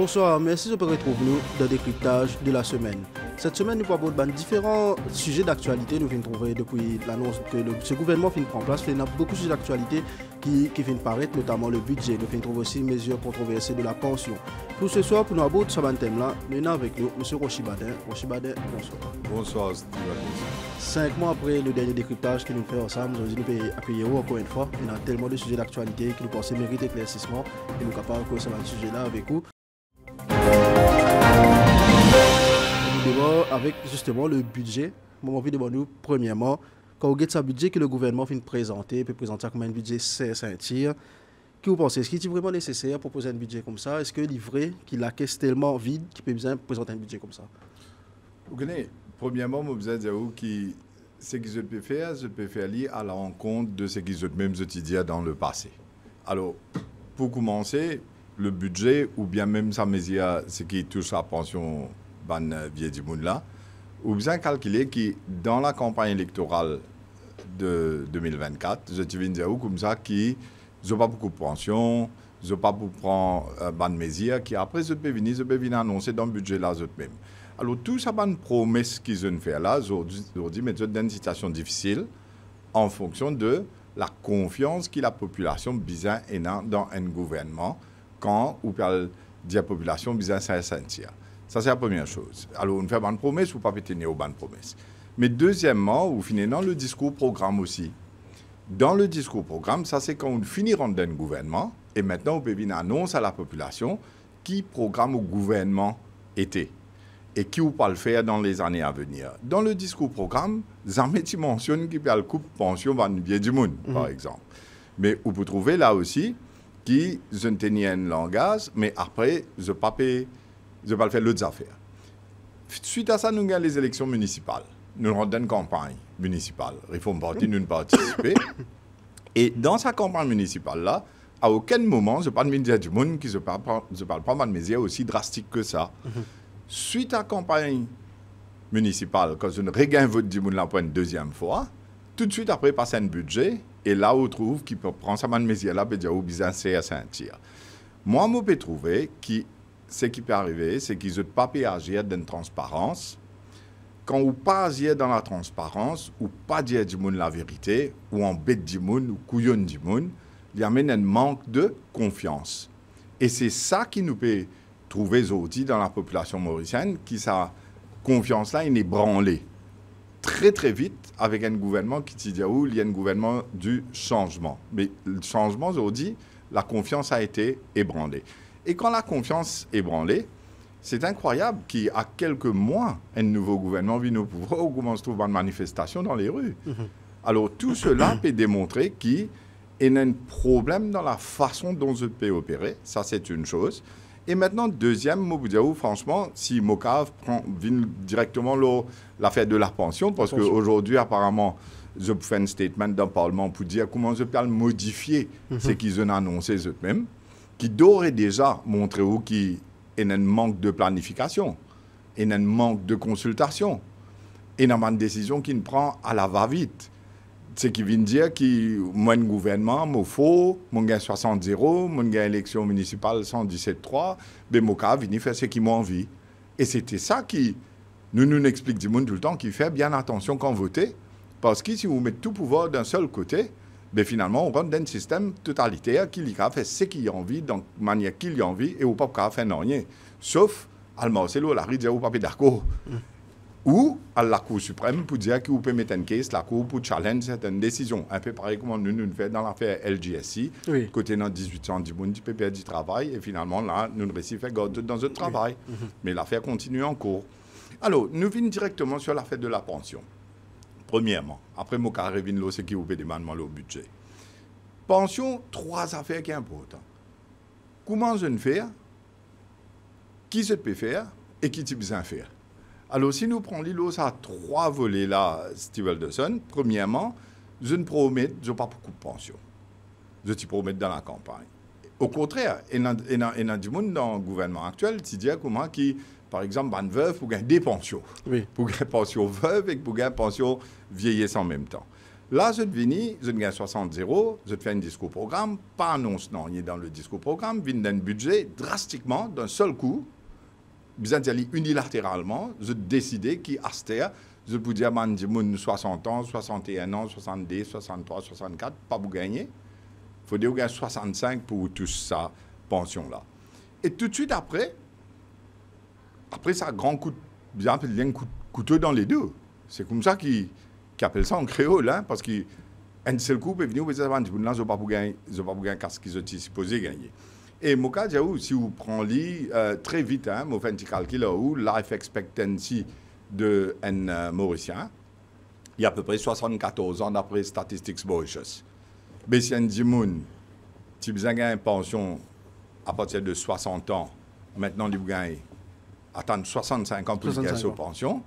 Bonsoir, merci de retrouver nous dans Décryptage de la semaine. Cette semaine, nous parlons de différents sujets d'actualité. Nous venons trouver depuis l'annonce que ce gouvernement vient de prendre en place. Il y a beaucoup de sujets d'actualité qui viennent paraître, notamment le budget. Nous venons trouver aussi mesure controversée de la pension. Pour ce soir, pour nous aborder ce thème-là, nous avons avec nous M. Roshi Bhadain. Roshi Bhadain, bonsoir. Bonsour, Steve. 5 mois après le dernier décryptage que nous faisons ensemble, nous pouvons accueillir encore une fois. Il y a tellement de sujets d'actualité qui nous pensons méritent éclaircissement et nous sommes capables de recevoir ce sujet-là avec vous. Avec justement le budget, mon envie de nous, premièrement, quand vous regardez ce budget que le gouvernement vient de présenter, peut présenter comme un budget Saint-Cyr, que vous pensez, est-ce qu'il est vraiment nécessaire pour poser un budget comme ça? Est-ce que livré, qu'il a caisse tellement vide qu'il peut bien présenter un budget comme ça? Vous connaissez, premièrement, je vous dire que ce qu'ils ont pu faire, je peux faire à la rencontre de ce qu'ils ont même utilisé dans le passé. Alors, pour commencer, le budget, ou bien même sa mesure, ce qui touche à la pension vieux du monde là, ou bien calculer que dans la campagne électorale de 2024, je te viens dire comme ça qui n'ont pas beaucoup de pension, je pas pour prendre bonne mesure qui après je peux venir annoncer dans le budget là même. Alors tout ça bonne promesse qu'ils ont fait là, aujourd'hui mais dans une situation difficile en fonction de la confiance que la population besoin dans un gouvernement quand ou parle de la population besoin ça sentir. Ça, c'est la première chose. Alors, on fait une bonne promesse ou pas tenir aux bonnes promesses. Mais deuxièmement, vous finissez dans le discours programme aussi. Dans le discours programme, ça, c'est quand on finit dans le gouvernement, et maintenant, on peut venir annoncer à la population qui programme au gouvernement était et qui ou pas le faire dans les années à venir. Dans le discours programme, jamais tu mentionnes qu'il y a le coup de pension dans le biais du monde, par exemple. Mais vous pouvez trouver là aussi qui je ne tenais un langage, mais après, je ne pas payer. Je ne vais pas faire l'autre affaire. Suite à ça, nous avons les élections municipales. Nous rentrons dans une campagne municipale. Réforme parti, nous participons. Et dans sa campagne municipale-là, à aucun moment, je ne parle pas de dire du monde qui ne parle pas de mesures aussi drastiques que ça. Suite à la campagne municipale, quand je regagne vote du monde pour une deuxième fois, tout de suite après, passe un budget. Et là, on trouve qu'il peut prendre sa main de mesure-là et dire, oh, bizarre, c'est à sentir. Moi, je peux trouver que ce qui peut arriver, c'est qu'ils n'ont pas pu agir dans la transparence. Quand vous pas agir dans la transparence, ou pas dire du monde la vérité, ou embête du monde, ou couillonne du monde, il y a un manque de confiance. Et c'est ça qui nous peut trouver aujourd'hui dans la population mauricienne, qui sa confiance-là, il est branlée. Très, très vite, avec un gouvernement qui dit où il y a un gouvernement du changement. Mais le changement, aujourd'hui, la confiance a été ébranlée. Et quand la confiance est branlée, c'est incroyable qu'à quelques mois, un nouveau gouvernement vient au pouvoir ou commence à trouver une manifestation dans les rues. Alors tout cela peut démontrer qu'il y a un problème dans la façon dont je peux opérer. Ça, c'est une chose. Et maintenant, deuxième, je vous dire, franchement, si Mocav vient directement l'affaire de la pension, parce qu'aujourd'hui, apparemment, je fais un statement dans le Parlement pour dire comment je peux modifier ce qu'ils ont annoncé eux-mêmes, qui devrait déjà montrer qu'il y a un manque de planification, il y a un manque de consultation, et il y a une décision qui ne prend à la va-vite. Ce qui vient dire que moi, un gouvernement, moi, faux, moi, gagne 60-0, moi, gagne élection municipale 117-3, mais moi, je viens faire ce qui m'a envie. Et c'était ça qui nous explique du monde tout le temps, qui fait bien attention quand voter, parce que si vous mettez tout pouvoir d'un seul côté, mais finalement, on rentre dans un système totalitaire qui fait ce qu'il a envie, dans la manière qu'il a envie, et on ne peut pas faire rien. Sauf, à l'Almarcelo, la rue, on ne peut pas d'accord. Ou à la Cour suprême pour dire qu'on peut mettre une caisse, la Cour pour challenge certaines décisions. Un peu pareil comme nous faisons dans l'affaire LGSI, côté dans 1800 du monde, du PPR du travail, et finalement, là, nous réussissons à faire dans notre travail. Mais l'affaire continue en cours. Alors, nous venons directement sur l'affaire de la pension. Premièrement, après mon carré vin c'est qui vous peut demander le budget. Pension, 3 affaires qui sont importantes. Comment je ne fais, qui je peux faire et qui tu besoin faire. Alors, si nous prenons l'îlot, ça a 3 volets là, Steve Alderson. Premièrement, je ne promets pas beaucoup de pension. Je te promets dans la campagne. Au contraire, il y a du monde dans le gouvernement actuel qui dit comment qui, par exemple, une veuve pour gagner des pensions. Pour gagner pension veuve et pour gagner pension vieillesse en même temps. Là, je viens, je gagne 60 0, je fais un discours programme, pas annonce, non, il est dans le discours programme, je d'un budget drastiquement, d'un seul coup, je aller unilatéralement, je décider qui astère, je peux dire, man, 60 ans, 61 ans, 70, 63, 64, pas vous gagner. Il faut dire, vous gagnez 65 pour tout ça, pension-là. Et tout de suite après ça, grand coup, bien, il y a un couteau dans les deux. C'est comme ça qu'ils appellent ça en créole, hein, parce qu'un seul coup, peut venir, vous dire, je ne vais pas gagner ce qu'ils sont supposés gagner. Et mon cas, si vous prenez très vite, hein, vous faites un petit calcul où life expectancy d'un Mauricien, il y a à peu près 74 ans d'après Statistics Mauritius. Mais si un Dimoun, si vous avez une pension à partir de 60 ans, maintenant, vous gagnez attendre 65 ans pour gagner sa pension,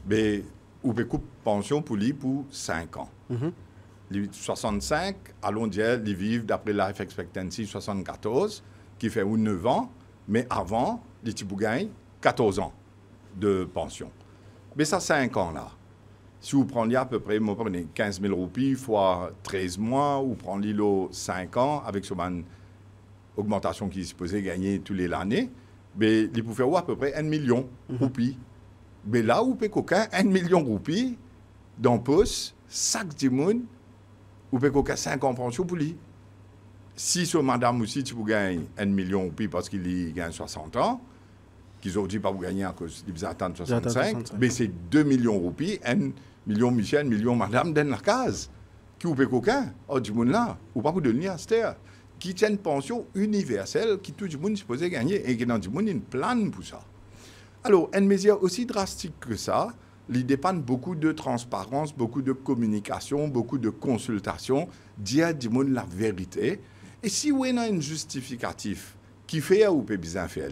mais vous pouvez couper pension pour lui pour 5 ans. Les 65, allons dire, ils vivent d'après life expectancy 74, qui fait 9 ans, mais avant, les petits gagnent 14 ans de pension. Mais ça, 5 ans là. Si vous prenez à peu près, vous prenez 15 000 roupies fois 13 mois, ou prenez 5 ans avec une augmentation qui est supposée gagner tous les années, mais il peut faire à peu près 1 million de roupies. Mais là, vous pouvez coquin 1 million de roupies dans le poste, chaque dimoun, vous pouvez coquin 5 ans de pension pour lui. Si ce madame aussi, tu peux gagner 1 million de roupies parce qu'il gagne 60 ans, qu'ils ont dit pas vous gagner à cause qu'ils attendent 65, mais c'est 2 millions de roupies, 1 million Michel, 1 million madame dans la case. Qui vous paye coquin? Oh, du monde là, ou pas pour devenir astère. Qui tient une pension universelle, qui tout le monde est supposé gagner, et qui dans du monde une plane pour ça. Alors, une mesure aussi drastique que ça, il dépend beaucoup de transparence, beaucoup de communication, beaucoup de consultation, dire du monde la vérité. Et si vous avez un justificatif qui fait ou peut bien faire,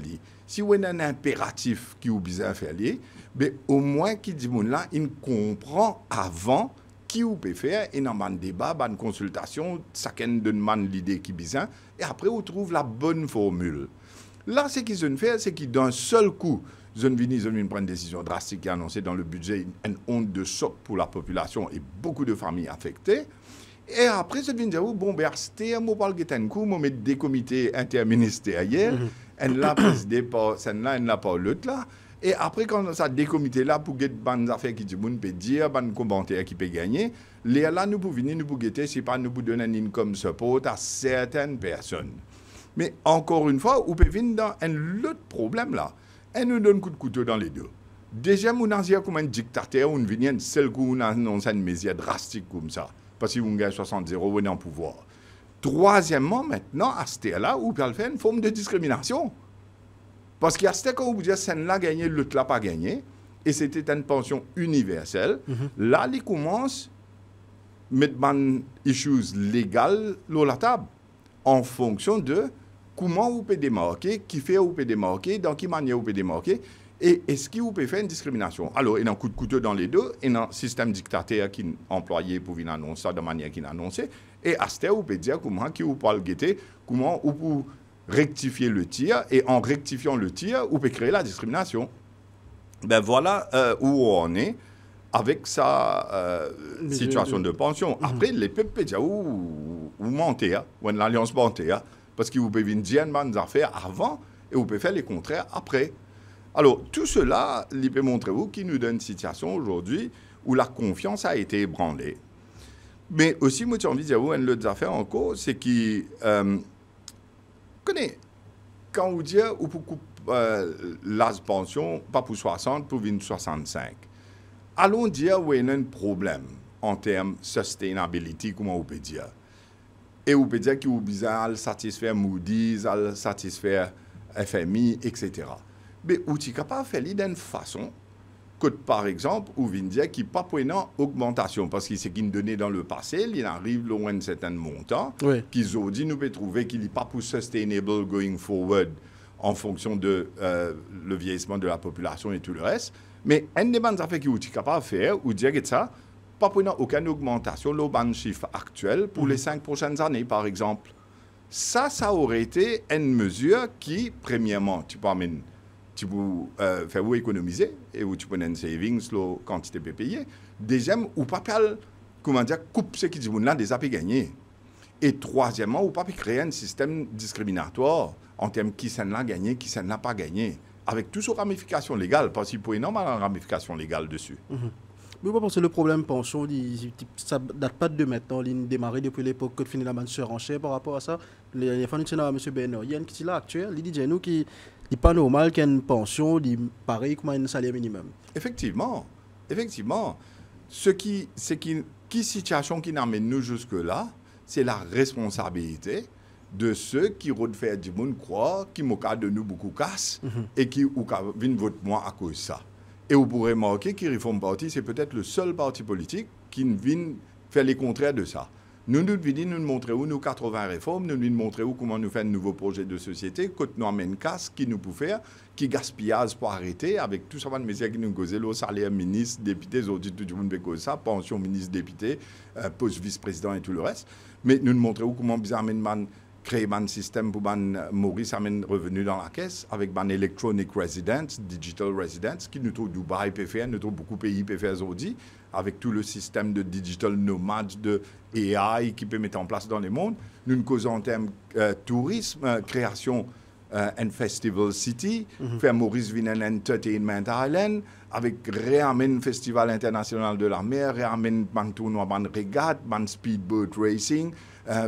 si vous avez un impératif qui vous bien faire, mais au moins qui dit là, il comprend avant qui vous peut faire et dans un débat, une consultation, chacun donne l'idée qui bien et après on trouve la bonne formule. Là, ce qu'ils ont fait, c'est qu'ils d'un seul coup, ils ont prendre une décision drastique et annoncée dans le budget une onde de choc pour la population et beaucoup de familles affectées. Et après, je viens dire, bon, ben, c'était un mot par le coup, on met des comités interministériels, elle l'a présidé par celle-là, elle n'a pas l'autre là. Et après, quand ça des comités là, pour get des affaires qui disent, on peut dire, des commentaires qui peuvent gagner, là, nous pouvons venir, nous pouvons guetter, c'est pas nous pouvons donner un income support à certaines personnes. Mais encore une fois, on peut venir dans un autre problème là. Elle nous donne un coup de couteau dans les deux. Déjà, on a dit comme un dictateur, on vient un seul coup, on annonce une mesure drastique comme ça. Parce que vous gagnez 60-0, vous êtes en pouvoir. Troisièmement, maintenant, à ce là vous pouvez faire une forme de discrimination. Parce qu'à ce quand vous dites, celle-là gagné, l'autre là pas gagné, et c'était une pension universelle, là, il commence à mettre des issues légales sur la table, en fonction de comment vous pouvez démarquer, qui fait vous pouvez démarquer, dans quelle manière vous pouvez démarquer, et est-ce que vous pouvez faire une discrimination. Alors, il y a un coup de couteau dans les deux, et un système dictateur qui est employé pour venir annoncer ça de manière qu'il a annoncé, et à ce vous pouvez dire comment qui vous parle guetter, comment vous pouvez rectifier le tir, et en rectifiant le tir, vous pouvez créer la discrimination. Ben voilà où on est avec sa situation de pension. Après, les peuples peuvent dire, vous mentez, ou une alliance mentée, parce que vous pouvez dire des affaires avant, et vous pouvez faire les contraires après. Alors, tout cela, il peut montrer vous qui nous donne une situation aujourd'hui où la confiance a été ébranlée. Mais aussi, moi, j'ai envie de dire, une autre affaire encore, c'est que, quand vous dites, vous pouvez la pension, pas pour 60, pour 65. Allons dire où il y a un problème en termes de sustainability, comment vous pouvez dire. Et vous pouvez dire que vous pouvez satisfaire Moody's, satisfaire FMI, etc. Mais vous êtes capable de faire d'une façon que, par exemple, vous venez dire qu'il n'y a pas pour une augmentation, parce que c'est qu'ils donné dans le passé, il arrive loin de certains montants, qu'ils ont dit, nous pouvons trouver qu'il n'est pas pour sustainable going forward en fonction de le vieillissement de la population et tout le reste. Mais un des bonnes affaires que vous êtes capable de faire, vous dire que ça, pas pour aucune augmentation, le bon chiffre actuel pour les 5 prochaines années, par exemple. Ça aurait été une mesure qui, premièrement, tu peux faire vous économiser et tu peux une savings, la quantité payée. Deuxième, ou pas que comment dire, coupe ce qui dit là des appels gagnés. Et troisièmement, ou pas créer un système discriminatoire en termes qui s'en a gagné, qui s'en a pas gagné, avec toutes ces ramifications légales, parce qu'il peut y avoir énormément de ramifications légales dessus. Mais moi, parce que le problème pension, ça date pas de maintenant, il a démarré depuis l'époque que finit la manne surenchère par rapport à ça. Les fois, nous avons M. Bernard, il y a une qui est là actuelle, il dit nous qui n'est pas normal qu'il y ait une pension pareil comme un salaire minimum. Effectivement, effectivement. Qui situation qui n'amène nous jusque-là, c'est la responsabilité de ceux qui refont du monde croire, qui m'ont de nous beaucoup casse et qui viennent voter moi à cause de ça. Et vous pourrez remarquer que Réforme Parti, c'est peut-être le seul parti politique qui vient faire les contraires de ça. Nous nous montrer où nous 80 réformes, nous montrer où comment nous faire un nouveau projet de société, que nous amène casse, qui nous peut faire, qui gaspillage pour arrêter, avec tout ça, mais qui nous cause le salaire ministre, député, tout le monde fait ça, pension ministre, député, poste vice-président et tout le reste. Mais nous montrer où comment nous amène créer un système pour Maurice amène revenu dans la caisse avec un electronic residence, digital residence, qui nous trouve Dubaï peut faire, nous trouve beaucoup de pays peut faire aujourd'hui, avec tout le système de digital nomade, de AI qui peut mettre en place dans le monde. Nous nous causons en termes tourisme, création un festival city, faire Maurice Vinen Entertainment Island, avec réamène festival international de la mer, réamène un tournoi, un régate, un speedboat racing,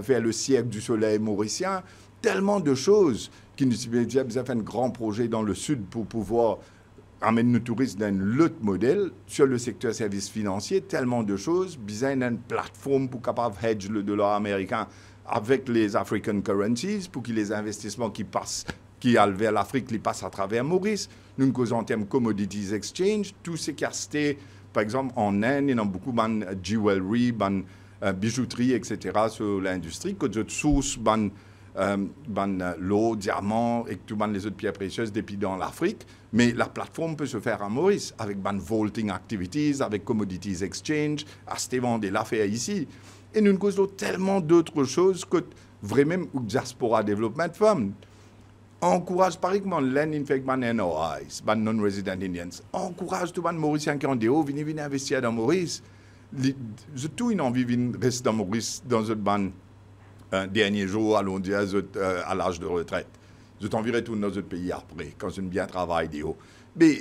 faire le siècle du soleil mauricien, tellement de choses qui nous ont fait un grand projet dans le sud pour pouvoir amener nos touristes dans l'autre modèle sur le secteur services financiers, tellement de choses, besoin d'une plateforme pour capable hedge le dollar américain avec les African currencies pour que les investissements qui allent vers l'Afrique les passent à travers Maurice. Nous nous causons en termes commodities exchange, tout ce qui a été, par exemple, en Inde, il y a beaucoup de jewelry, bijouterie, etc. sur l'industrie, que de sources, l'eau, diamants et tout les autres pierres précieuses depuis dans l'Afrique. Mais la plateforme peut se faire à Maurice avec vaulting activities, avec commodities exchange, à Stéphane de l'affaire ici. Et nous causons tellement d'autres choses que vraiment le diaspora development fund encourage par exemple les NOIs, les non-resident Indians, encourage tous les Mauriciens qui ont des hauts, venir investir dans Maurice. J'ai tout une envie de rester dans Maurice dans un dernier jour, allons dire, à l'âge de retraite. J'ai envie de retourner dans notre pays après, quand je bien travaille des hauts. Mais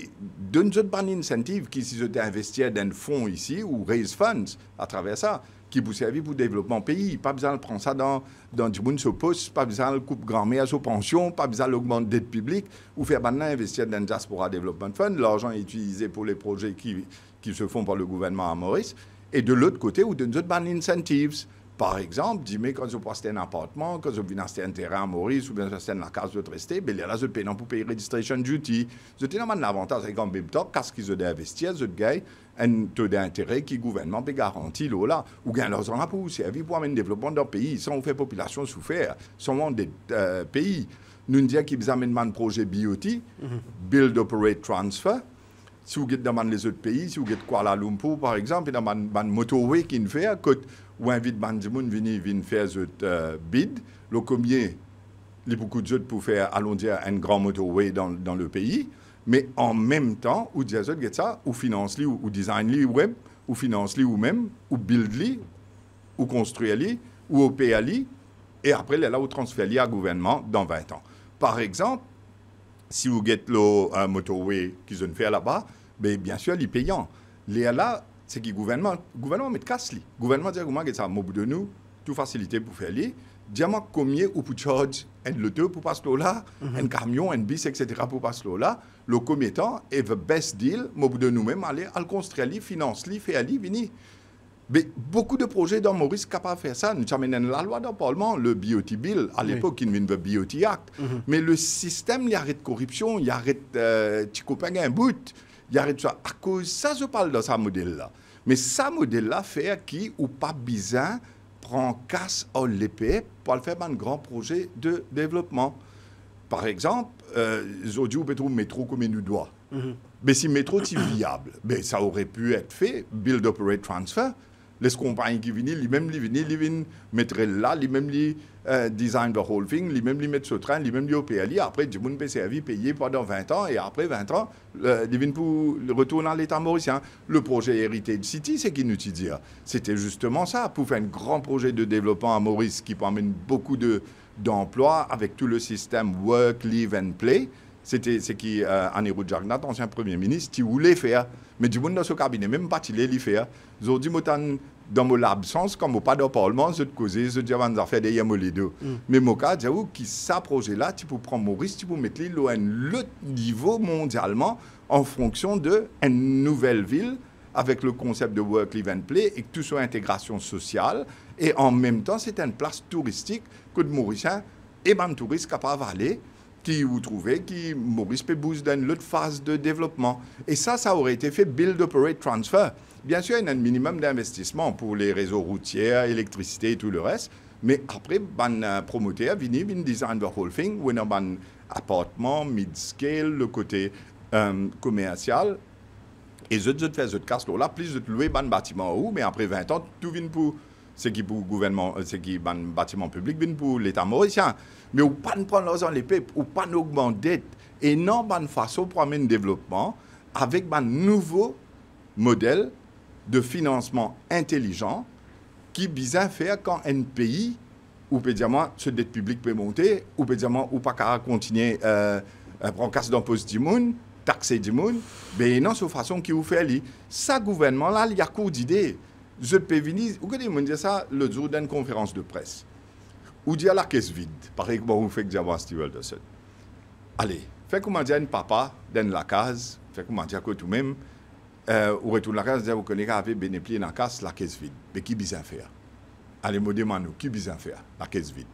d'une autre incentive qui si je investir dans un fonds ici ou raise funds à travers ça, qui vous servent pour le développement pays. Pas besoin de prendre ça dans du monde sur poste, pas besoin de couper grand-mère sur pension, pas besoin d'augmenter la dette publique ou faire maintenant investir dans le Diaspora Development Fund. L'argent est utilisé pour les projets qui se font par le gouvernement à Maurice. Et de l'autre côté, ou d'une autre incentives. Par exemple, dis-moi quand je passe un appartement, quand je viens acheter un terrain à Maurice ou bien je acheter la case de rester, ben là, je paye non pour payer registration duty. Je tiens à l'avantage avec un même temps, qu'est-ce qu'ils ont investir, je gagne un taux d'intérêt qui le gouvernement peut garantir là, ou bien l'argent là pour servir pour amener le développement d'un pays, sans faire population souffrir, sans des pays. Nous disons qu'ils amènent un projet BOT, Build, Operate, Transfer. Si vous êtes dans les autres pays, si vous êtes Kuala Lumpur, par exemple, il y a un motorway qui fait, où invite des gens à venir faire ce bid, le combien il y a beaucoup de gens pour faire, allons dire, un grand motorway dans le pays, mais en même temps, ou dire ça, ou finance-li, ou design-li web, ou finance-li ou même, ou build-li, ou construire-li, ou opérer-li, et après, là, où transfère-li à gouvernement dans 20 ans. Par exemple, si vous avez le motorway qu'ils ont fait là-bas, bien sûr, il est payant. Là, c'est que le gouvernement met casse. Le gouvernement dit que ça m'a de nous, toute facilité pour faire les. Dis-moi combien ou pour charge un loto pour passer là, un camion, un bis, etc. pour passer là. Le combien de temps est le best deal, m'a de nous-mêmes, aller à le construire, financer, faire aller, venir. Mais beaucoup de projets dans Maurice sont capables de faire ça. Nous avons la loi dans le Parlement, le BOT Bill, à l'époque, il y avait le BOT Act. Mais le système, il arrête corruption, il arrête un bout, il arrête ça. À cause de ça, je parle de ce modèle-là. Mais ce modèle-là fait qui, ou pas bizarre, prend casse au lepep pour faire un grand projet de développement. Par exemple, aujourd'hui, on peut trouver le métro comme il nous doit. Mais si le métro est viable, ça aurait pu être fait, Build, Operate, Transfer. Les compagnies qui viennent, ils viennent mettre là, ils même design the whole thing, ils même mettre ce train, ils même au PLI. Après, du monde peut servir, payer pendant 20 ans, et après 20 ans, ils viennent pour retourner à l'État mauricien. Le projet Heritage City, c'est qu'il nous dit. C'était justement ça, pour faire un grand projet de développement à Maurice qui amène beaucoup d'emplois avec tout le système work, live and play. C'est qui Annie Jagnat, ancien Premier ministre, qui voulait faire. Mais du monde dans ce cabinet, même pas il le faire. Ils ont dit, dans mon absence, comme au pas de Parlement, je te causais, je dis, on a fait des les deux. Mais mon cas, j'avoue que ce projet-là, tu peux prendre Maurice, tu peux mettre l'île à un autre niveau mondialement en fonction d'une nouvelle ville avec le concept de work, live and play et que tout soit intégration sociale. Et en même temps, c'est une place touristique que de Mauriciens et même touristes capables d'aller, qui vous trouvez, qui Maurice peut booster dans l'autre phase de développement. Et ça aurait été fait build, operate, transfer. Bien sûr, il y a un minimum d'investissement pour les réseaux routiers, électricité et tout le reste. Mais après, les promoteurs viennent design the whole thing, où il y a un appartement, mid-scale, le côté commercial. Et je fais ce cas-là, plus je louer un bâtiment où, mais après 20 ans, tout vient pour ce qui pour le gouvernement, ce qui est un bâtiment public, vient pour l'État mauricien. Mais on ne peut pas prendre l'argent lepep, on ne peut pas augmenter dette. Et non, une façon pour amener un développement avec un nouveau modèle de financement intelligent qui vise à faire quand un pays, où peut dire moi, ce dette publique peut monter, ou peut dire moi, ou pas qu'à continuer à prendre casse d'impôts du monde, taxer du monde, mais non, c'est une façon qui vous fait aller. Ça, gouvernement, là, il y a cours d'idées. Je peux venir, vous connaissez, me dire ça le jour d'une conférence de presse. Ou dire la caisse vide. Par exemple, vous faites dire moi, Steve Alderson. Allez, faites comment dire un papa dans la case, faites comment dire que tout-même, ou retourne la case, vous connaissez avec bénéficié dans la case, la caisse vide. Mais qui bizarre faire? Allez, me demandez-nous, qui bizarre faire? La caisse vide.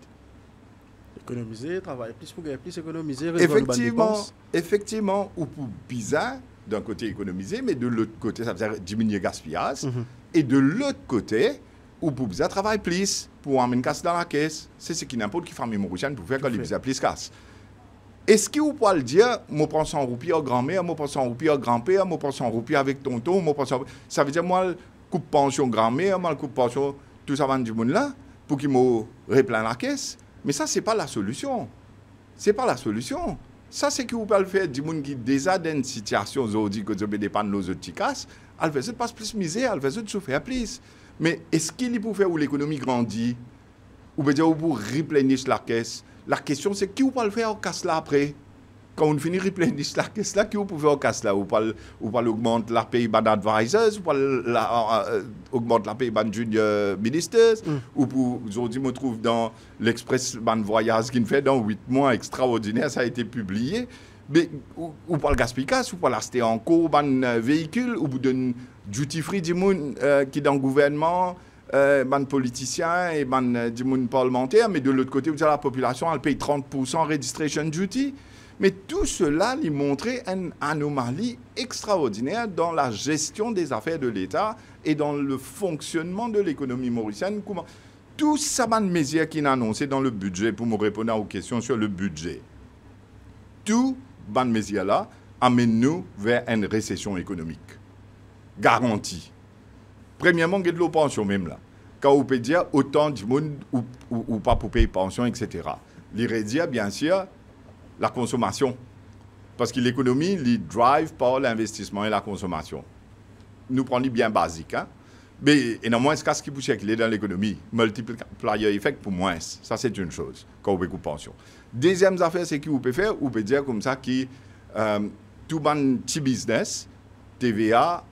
Économiser, travailler plus pour gagner plus, économiser, effectivement, ou pour bizarre, d'un côté économiser, mais de l'autre côté, ça veut dire diminuer le gaspillage. Et de l'autre côté, ou pour bizarre travailler plus, pour amener une casse dans la caisse. C'est ce qui n'importe qui famille mauricienne pour faire quand les bizarres plus casse. Est-ce que vous pouvez le dire, moi prends 100 roupies à grand-mère, moi prends 100 roupies à grand-père, moi prends 100 roupies avec tonton, moi prends 100... Ça veut dire, moi, coupe pension grand-mère, moi, coupe pension, tout ça va du monde là, pour qu'il me replane la caisse. Mais ça, ce n'est pas la solution. Ce n'est pas la solution. Ça, c'est que vous pouvez le faire du monde qui déjà dans une situation aujourd'hui que vous dépendre de nos autres casses, elle fait ça de pas plus misère, elle fait ça de souffrir plus. Mais est-ce qu'il peut faire où l'économie grandit, ou peut dire où vous replenir la caisse? La question, c'est qui vous peut le faire au casse là après? Quand on finit de replenir la caisse là, qui vous pouvez faire au casse là? Ou pas augmenter la paye ban advisors, ou pas augmenter la paye ban junior ministers, ou pour aujourd'hui, je me trouve dans l'express ban voyage qui fait dans 8 mois extraordinaire, ça a été publié. Mais ou pas le gaspillage, ou pas l'acheter en cours, ban véhicule, ou donner duty free du monde qui est dans le gouvernement, ban politiciens et ban du monde parlementaire, mais de l'autre côté, vous avez la population, elle paye 30% registration duty. Mais tout cela lui montrait une anomalie extraordinaire dans la gestion des affaires de l'État et dans le fonctionnement de l'économie mauricienne. Tout ça, ban mesure qui est annoncé dans le budget, pour me répondre aux questions sur le budget. Tout ban mesure là amène-nous vers une récession économique. Garantie. Premièrement, il y a de la pension même là. Quand on peut dire autant du monde ou pas pour payer pension, etc. L'irrédia, bien sûr, la consommation. Parce que l'économie, il drive par l'investissement et la consommation. Nous prenons bien basique. Hein? Mais énormément, ce qui pousse qu'il est dans l'économie, multiplier effect pour moins. Ça, c'est une chose, quand on peut couper pension. Deuxième affaire, c'est qu'on peut faire, on peut dire comme ça que tout bon petit business, TVA,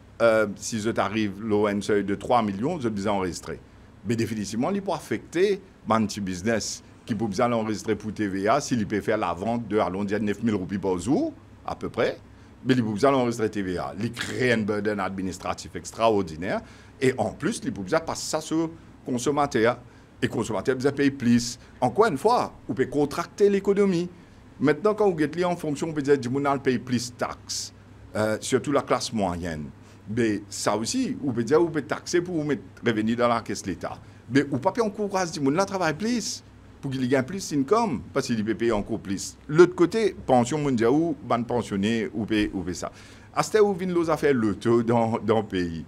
si je t'arrive à un seuil de 3 millions, je vais enregistrer. Mais définitivement, il peut affecter mon petit business qui peut besoin l'enregistrer pour TVA s'il peut faire la vente de 9 000 roupies par jour, à peu près. Mais il peut besoin l'enregistrer TVA. Il crée un burden administratif extraordinaire. Et en plus, il peut besoin passer ça sur le consommateur. Et le consommateur doit payer plus. Encore une fois, on peut contracter l'économie. Maintenant, quand vous êtes en fonction, on peut dire que le paye plus de taxes, surtout la classe moyenne. Mais ça aussi, on peut dire qu'on peut taxer pour vous mettre revenu dans la caisse de l'État. Mais on ne peut pas encourager les gens à travailler plus pour qu'ils gagnent plus d'income, parce qu'ils peuvent payer encore plus. L'autre côté, pension mondiale, ban pensionné, ou paye ça. À ce où viennent les affaires l'auto dans le pays.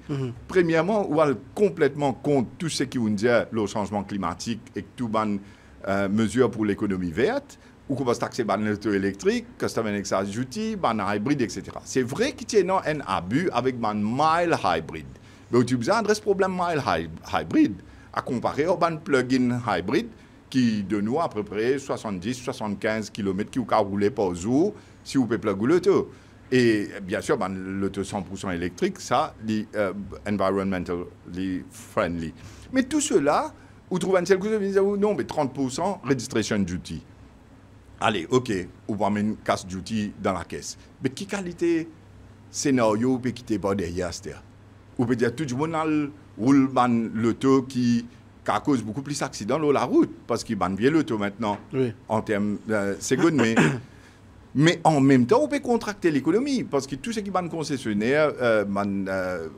Premièrement, on est complètement contre tout ce qui veut dire le changement climatique et tout ban mesure pour l'économie verte, ou qu'on va se taxer ban l'auto électrique, customer excise duty, ban hybride, etc. C'est vrai qu'il y a un abus avec ban mild hybrid. Mais tu as un problème mild hybrid à comparer au ban plug-in hybrid qui de nous à peu près 70-75 km qui vous rouler par jour si vous pouvez plugger l'auto. Et bien sûr, ben, l'auto 100% électrique, ça, c'est environmentally friendly. Mais tout cela, vous trouvez une seule chose, vous dites, non, mais 30% registration duty. Allez, OK, on va mettre une casse duty dans la caisse. Mais quelle qualité scénario peut quitter pas derrière, c'est-à-dire? Vous pouvez dire, tout le monde roule l'auto qui cause beaucoup plus d'accidents sur la route, parce qu'il ban bien l'auto maintenant, oui, en termes secondes, mais en même temps, on peut contracter l'économie, parce que tout ce qui est concessionnaire,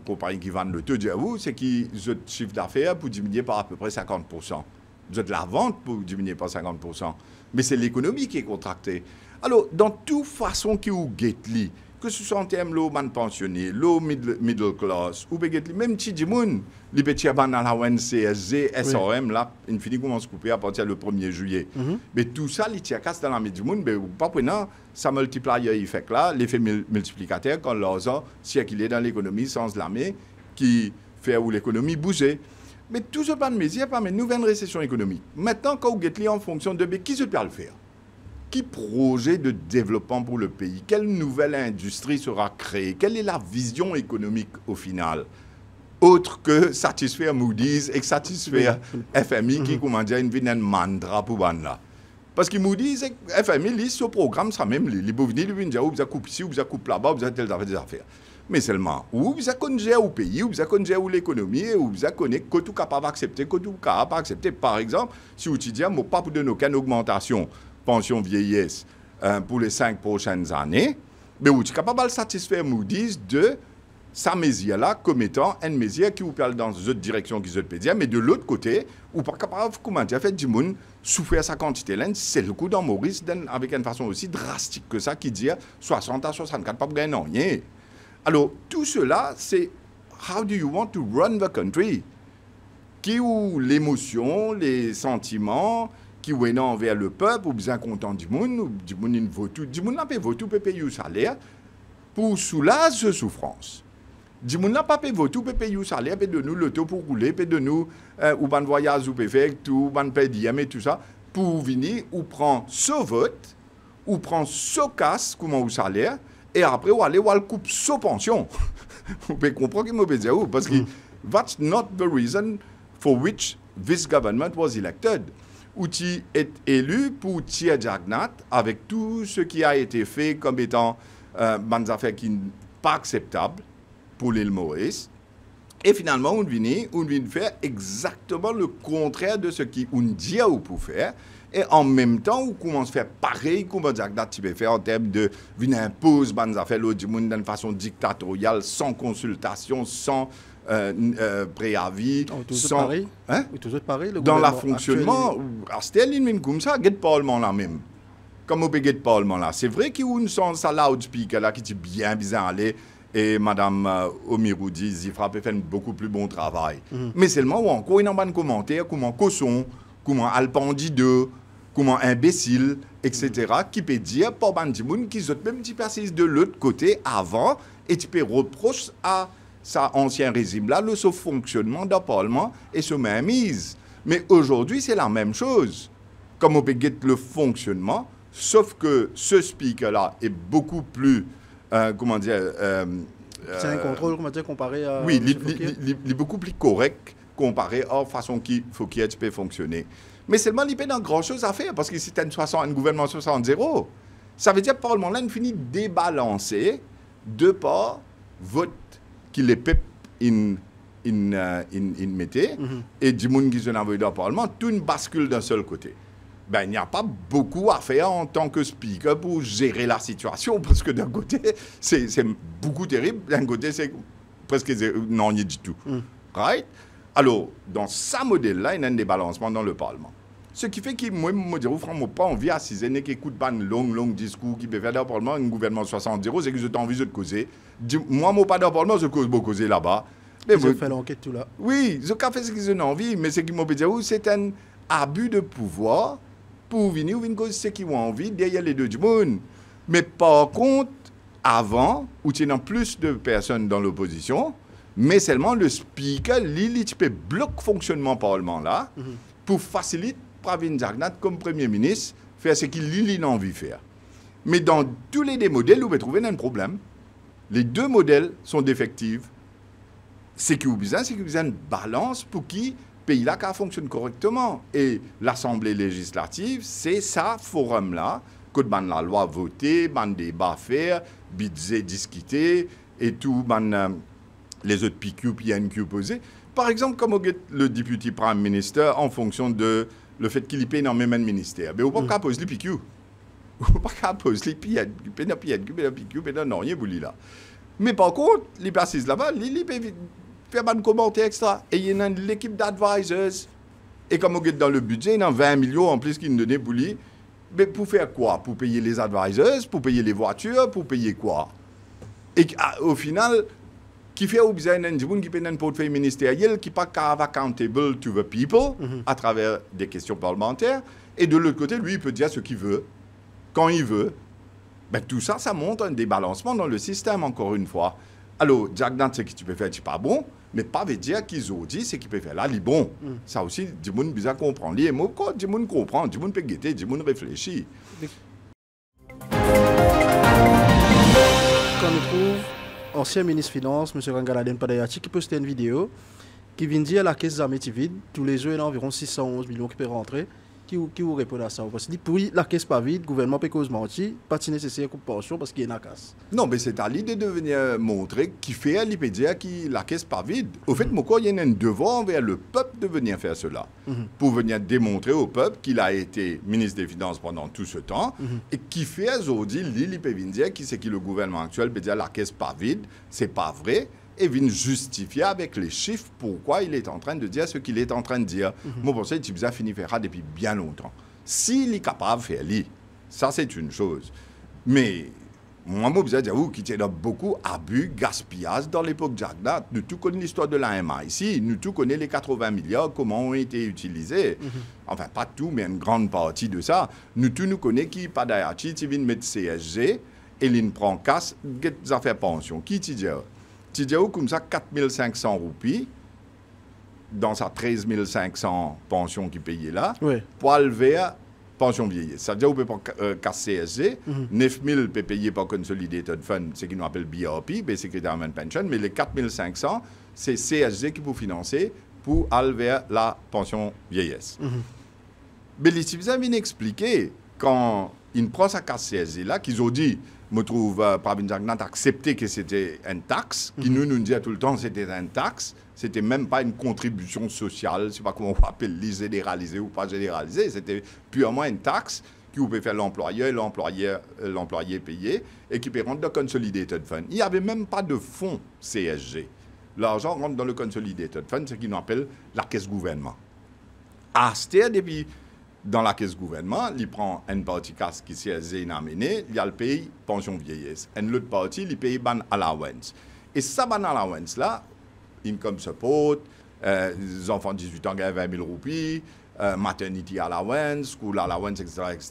compagnie qui vendent l'auto, c'est qu'ils ont le chiffre d'affaires pour diminuer par à peu près 50%. Ils ont de la vente pour diminuer par 50%. Mais c'est l'économie qui est contractée. Alors, dans toute façon qui vous guette, que ce soit en termes de pensionnés, le middle class, ou même si les petits ban à la CSG, SRM, là, il finit comment se couper à partir du 1er juillet. Mais tout ça, les tiers casse dans la du monde, mais pas prenant, ça multiplie l'effet là, l'effet multiplicateur, quand l'argent circule dans l'économie sans l'âme, qui fait où l'économie bouger. Mais tout ce pas de mesure, pas une nouvelle récession économique. Maintenant, quand vous guettez en fonction de qui se peut le faire? Qui projet de développement pour le pays? Quelle nouvelle industrie sera créée? Quelle est la vision économique au final? Autre que satisfaire Moody's et satisfaire FMI qui, comment dire, une vilaine mantra pour là. Parce que Moody's et FMI lisent ce programme, ça même, les bovins, ils viennent dire, vous avez coupé ici, vous avez coupé là-bas, vous avez telles affaires. Mais seulement, ou vous avez connu au pays, ou vous avez connu l'économie, ou vous avez connu que tout capable d'accepter, que tout capable d'accepter. Par exemple, si vous dites, moi, pas pour donner aucune augmentation, pension vieillesse pour les 5 prochaines années, mais vous êtes capable de satisfaire Moody's de sa mesure-là comme étant une mesure qui vous parle dans une autre direction qui peut dire, mais de l'autre côté, vous n'êtes pas capable, comment dire, faire du monde souffrir sa quantité là, c'est le coup dans Maurice avec une façon aussi drastique que ça qui dit 60 à 64, pas pour gagner rien. Alors, tout cela, c'est how do you want to run the country? Qui ou l'émotion, les sentiments, qui est envers le peuple, ou bien content du monde, ou du monde il vote tout, du monde n'a pas voté, peut payer le salaire pour soulager la souffrance. Du monde n'a pas payé vote, peut payer le salaire, peut de nous le taux pour rouler, peut de nous ou ban voyage ou peut faire tout, ban payer et tout ça, pour venir ou prendre ce vote, ou prendre ce casse comme au salaire, et après ou aller ou le coupe ce pension. Vous pouvez comprendre qu'il me dire où, parce que that's not the reason for which this government was elected. Où tu es élu pour tirer Jagnat avec tout ce qui a été fait comme étant des affaires qui ne sont pas acceptables pour l'île Maurice. Et finalement, on vient faire exactement le contraire de ce qu'on dit ou pour faire. Et en même temps, on commence à faire pareil comme Jagnat tu peux faire en termes de venir imposer des affaires l'autre du monde d'une façon dictatoriale, sans consultation, sans préavis, sans pareil, hein? Pareil, dans le fonctionnement, c'était une comme ça, get parlement là même. Comme on peut get parlement là. C'est vrai qu'il y a une sens à loudspeaker là qui dit bien aller et Madame Omiroudi Zifra peut faire un beaucoup plus bon travail. Mais seulement ou encore une bonne commentaire comment cosson, comment alpandideux, comment imbécile, etc. qui peut dire pour Bandimoun qui sont même petit persiste de l'autre côté avant et tu peux reprocher à ça ancien régime-là, le fonctionnement d'un parlement et se mainmise. Mais aujourd'hui, c'est la même chose. Comme on peut guetter le fonctionnement, sauf que ce speaker-là est beaucoup plus, comment dire... c'est un contrôle, comment dire, comparé à... Oui, il est beaucoup plus correct comparé à la façon qu'il faut qu'il peut fonctionner. Mais seulement, il n'y a pas grand-chose à faire, parce que c'est un gouvernement 60-0. Ça veut dire que le Parlement-là, il finit débalancé de par vote qui lepep mettait, et du monde qui se envoyé dans le Parlement, tout une bascule d'un seul côté. Ben, il n'y a pas beaucoup à faire en tant que speaker pour gérer la situation, parce que d'un côté, c'est beaucoup terrible, d'un côté, c'est presque non, il y a du tout. Right? Alors, dans ce modèle-là, il y a un débalancement dans le Parlement. Ce qui fait que moi, je dis, franchement, pas envie à 6 années qui écoutent pas un long discours qui peut faire dans le Parlement, un gouvernement 60-0, c'est que j'ai envie de causer. Moi, je pas dans le Parlement, je cause beaucoup causer là-bas. Ils ont fait l'enquête tout là. Oui, je fait ce qu'ils ont envie, mais ce qui m'a dit, c'est un abus de pouvoir pour venir causer ce qu'ils ont envie derrière les deux du monde. Mais par contre, avant, où il y a plus de personnes dans l'opposition, mais seulement le speaker, il peut bloquer le fonctionnement du Parlement là, pour faciliter Pravin Jagnat comme Premier ministre, faire ce qu'il a envie de faire. Mais dans tous les deux modèles, vous pouvez trouver un problème. Les deux modèles sont défectifs. C'est qu'il y a une balance pour qui le pays là fonctionne correctement. Et l'Assemblée législative, c'est ça forum-là, que la loi votée, le débat faire, budget discuter, et tout, les autres PQ, PNQ posés. Par exemple, comme le député Prime Minister, en fonction de le fait qu'il y paye énormément de ministères. Mais on ne peut pas poser les PQ. On ne peut pas poser les PNQ, non, rien de là. Mais par contre, les places là-bas, ils peuvent faire un commentaire extra. Et il y a l'équipe d'advisors. Et comme on est dans le budget, il y a 20 millions en plus qu'ils nous donnent pour lui. Mais pour faire quoi? Pour payer les advisors, pour payer les voitures, pour payer quoi? Et au final, qui fait au besoin d'un gens qui paye un portefeuille ministériel qui n'est pas accountable to the people à travers des questions parlementaires. Et de l'autre côté, lui, il peut dire ce qu'il veut, quand il veut. Ben, tout ça, ça montre un débalancement dans le système, encore une fois. Alors, Jagnat, ce que tu peux faire, c'est pas bon, mais pas veut dire qu'ils ont dit ce qu'ils peuvent faire là, c'est bon. Ça aussi, du monde bizarre comprend. Les mots, du monde comprend, du monde peut guetter, du monde réfléchit. Quand on trouve ancien ministre des Finances, M. Rangaladen Padayati, qui postait une vidéo qui vient dire la caisse d'armée vide, tous les jours, il y a environ 611 millions qui peuvent rentrer. Qui vous répond à ça? Parce que pour la caisse pas vide, le gouvernement peut cause mentir, pas nécessaire pour pension parce qu'il y a une casse. Non, mais c'est à l'idée de venir montrer qui fait l'IPDA qui la caisse pas vide. Au fait, il y a un devoir envers le peuple de venir faire cela. Pour venir démontrer au peuple qu'il a été ministre des Finances pendant tout ce temps et qui fait aujourd'hui l'IPDA qui c'est qui le gouvernement actuel peut dire la caisse pas vide, c'est pas vrai. Et vient justifier avec les chiffres pourquoi il est en train de dire ce qu'il est en train de dire. Moi, pour ça, il a fini faire ça depuis bien longtemps. S'il est capable de faire ça, c'est une chose. Mais moi, je veux dire qu'il y a beaucoup d'abus, gaspillage dans l'époque Jagnat. Nous tous connaissons l'histoire de l'AMA ici. Nous tous connaissons les 80 milliards, comment ont été utilisés. Enfin, pas tout, mais une grande partie de ça. Nous tous nous connaissons qui, Padayachi, qui vient mettre CSG et il prend casse, des affaires pension. Qui t'y dit? Tu dis comme ça 4 500 roupies dans sa 13 500 pension qui payait là, pour aller pension vieillesse. Ça veut dire qu'on peut pas casser CSG, 9 000 peut payer par Consolidated Fund, ce qu'on appelle BRP, Basic Retirement Pension, mais les 4 500, c'est CSG qui peut financer pour aller vers la pension vieillesse. Mais les citoyens viennent expliquer quand ils prennent sa casse CSG là, qu'ils ont dit, je trouve, Pravin Jagnat accepté que c'était une taxe, qui nous disait tout le temps que c'était une taxe, c'était même pas une contribution sociale, je ne sais pas comment on appelle, généralisée ou pas généralisée, c'était purement une taxe qui pouvait faire l'employeur et l'employé payer, et qui peut rentrer dans le Consolidated Fund. Il n'y avait même pas de fonds CSG. L'argent rentre dans le Consolidated Fund, ce qu'on appelle la caisse gouvernement. À ce depuis dans la caisse gouvernement, il prend une partie casse qui s'est amenée, il y a le pays pension vieillesse. Et l'autre partie, il paye ban allowance. Et ça, ban allowance là, income support, les enfants de 18 ans gagnent 20 000 roupies, maternity allowance, school allowance, etc., etc.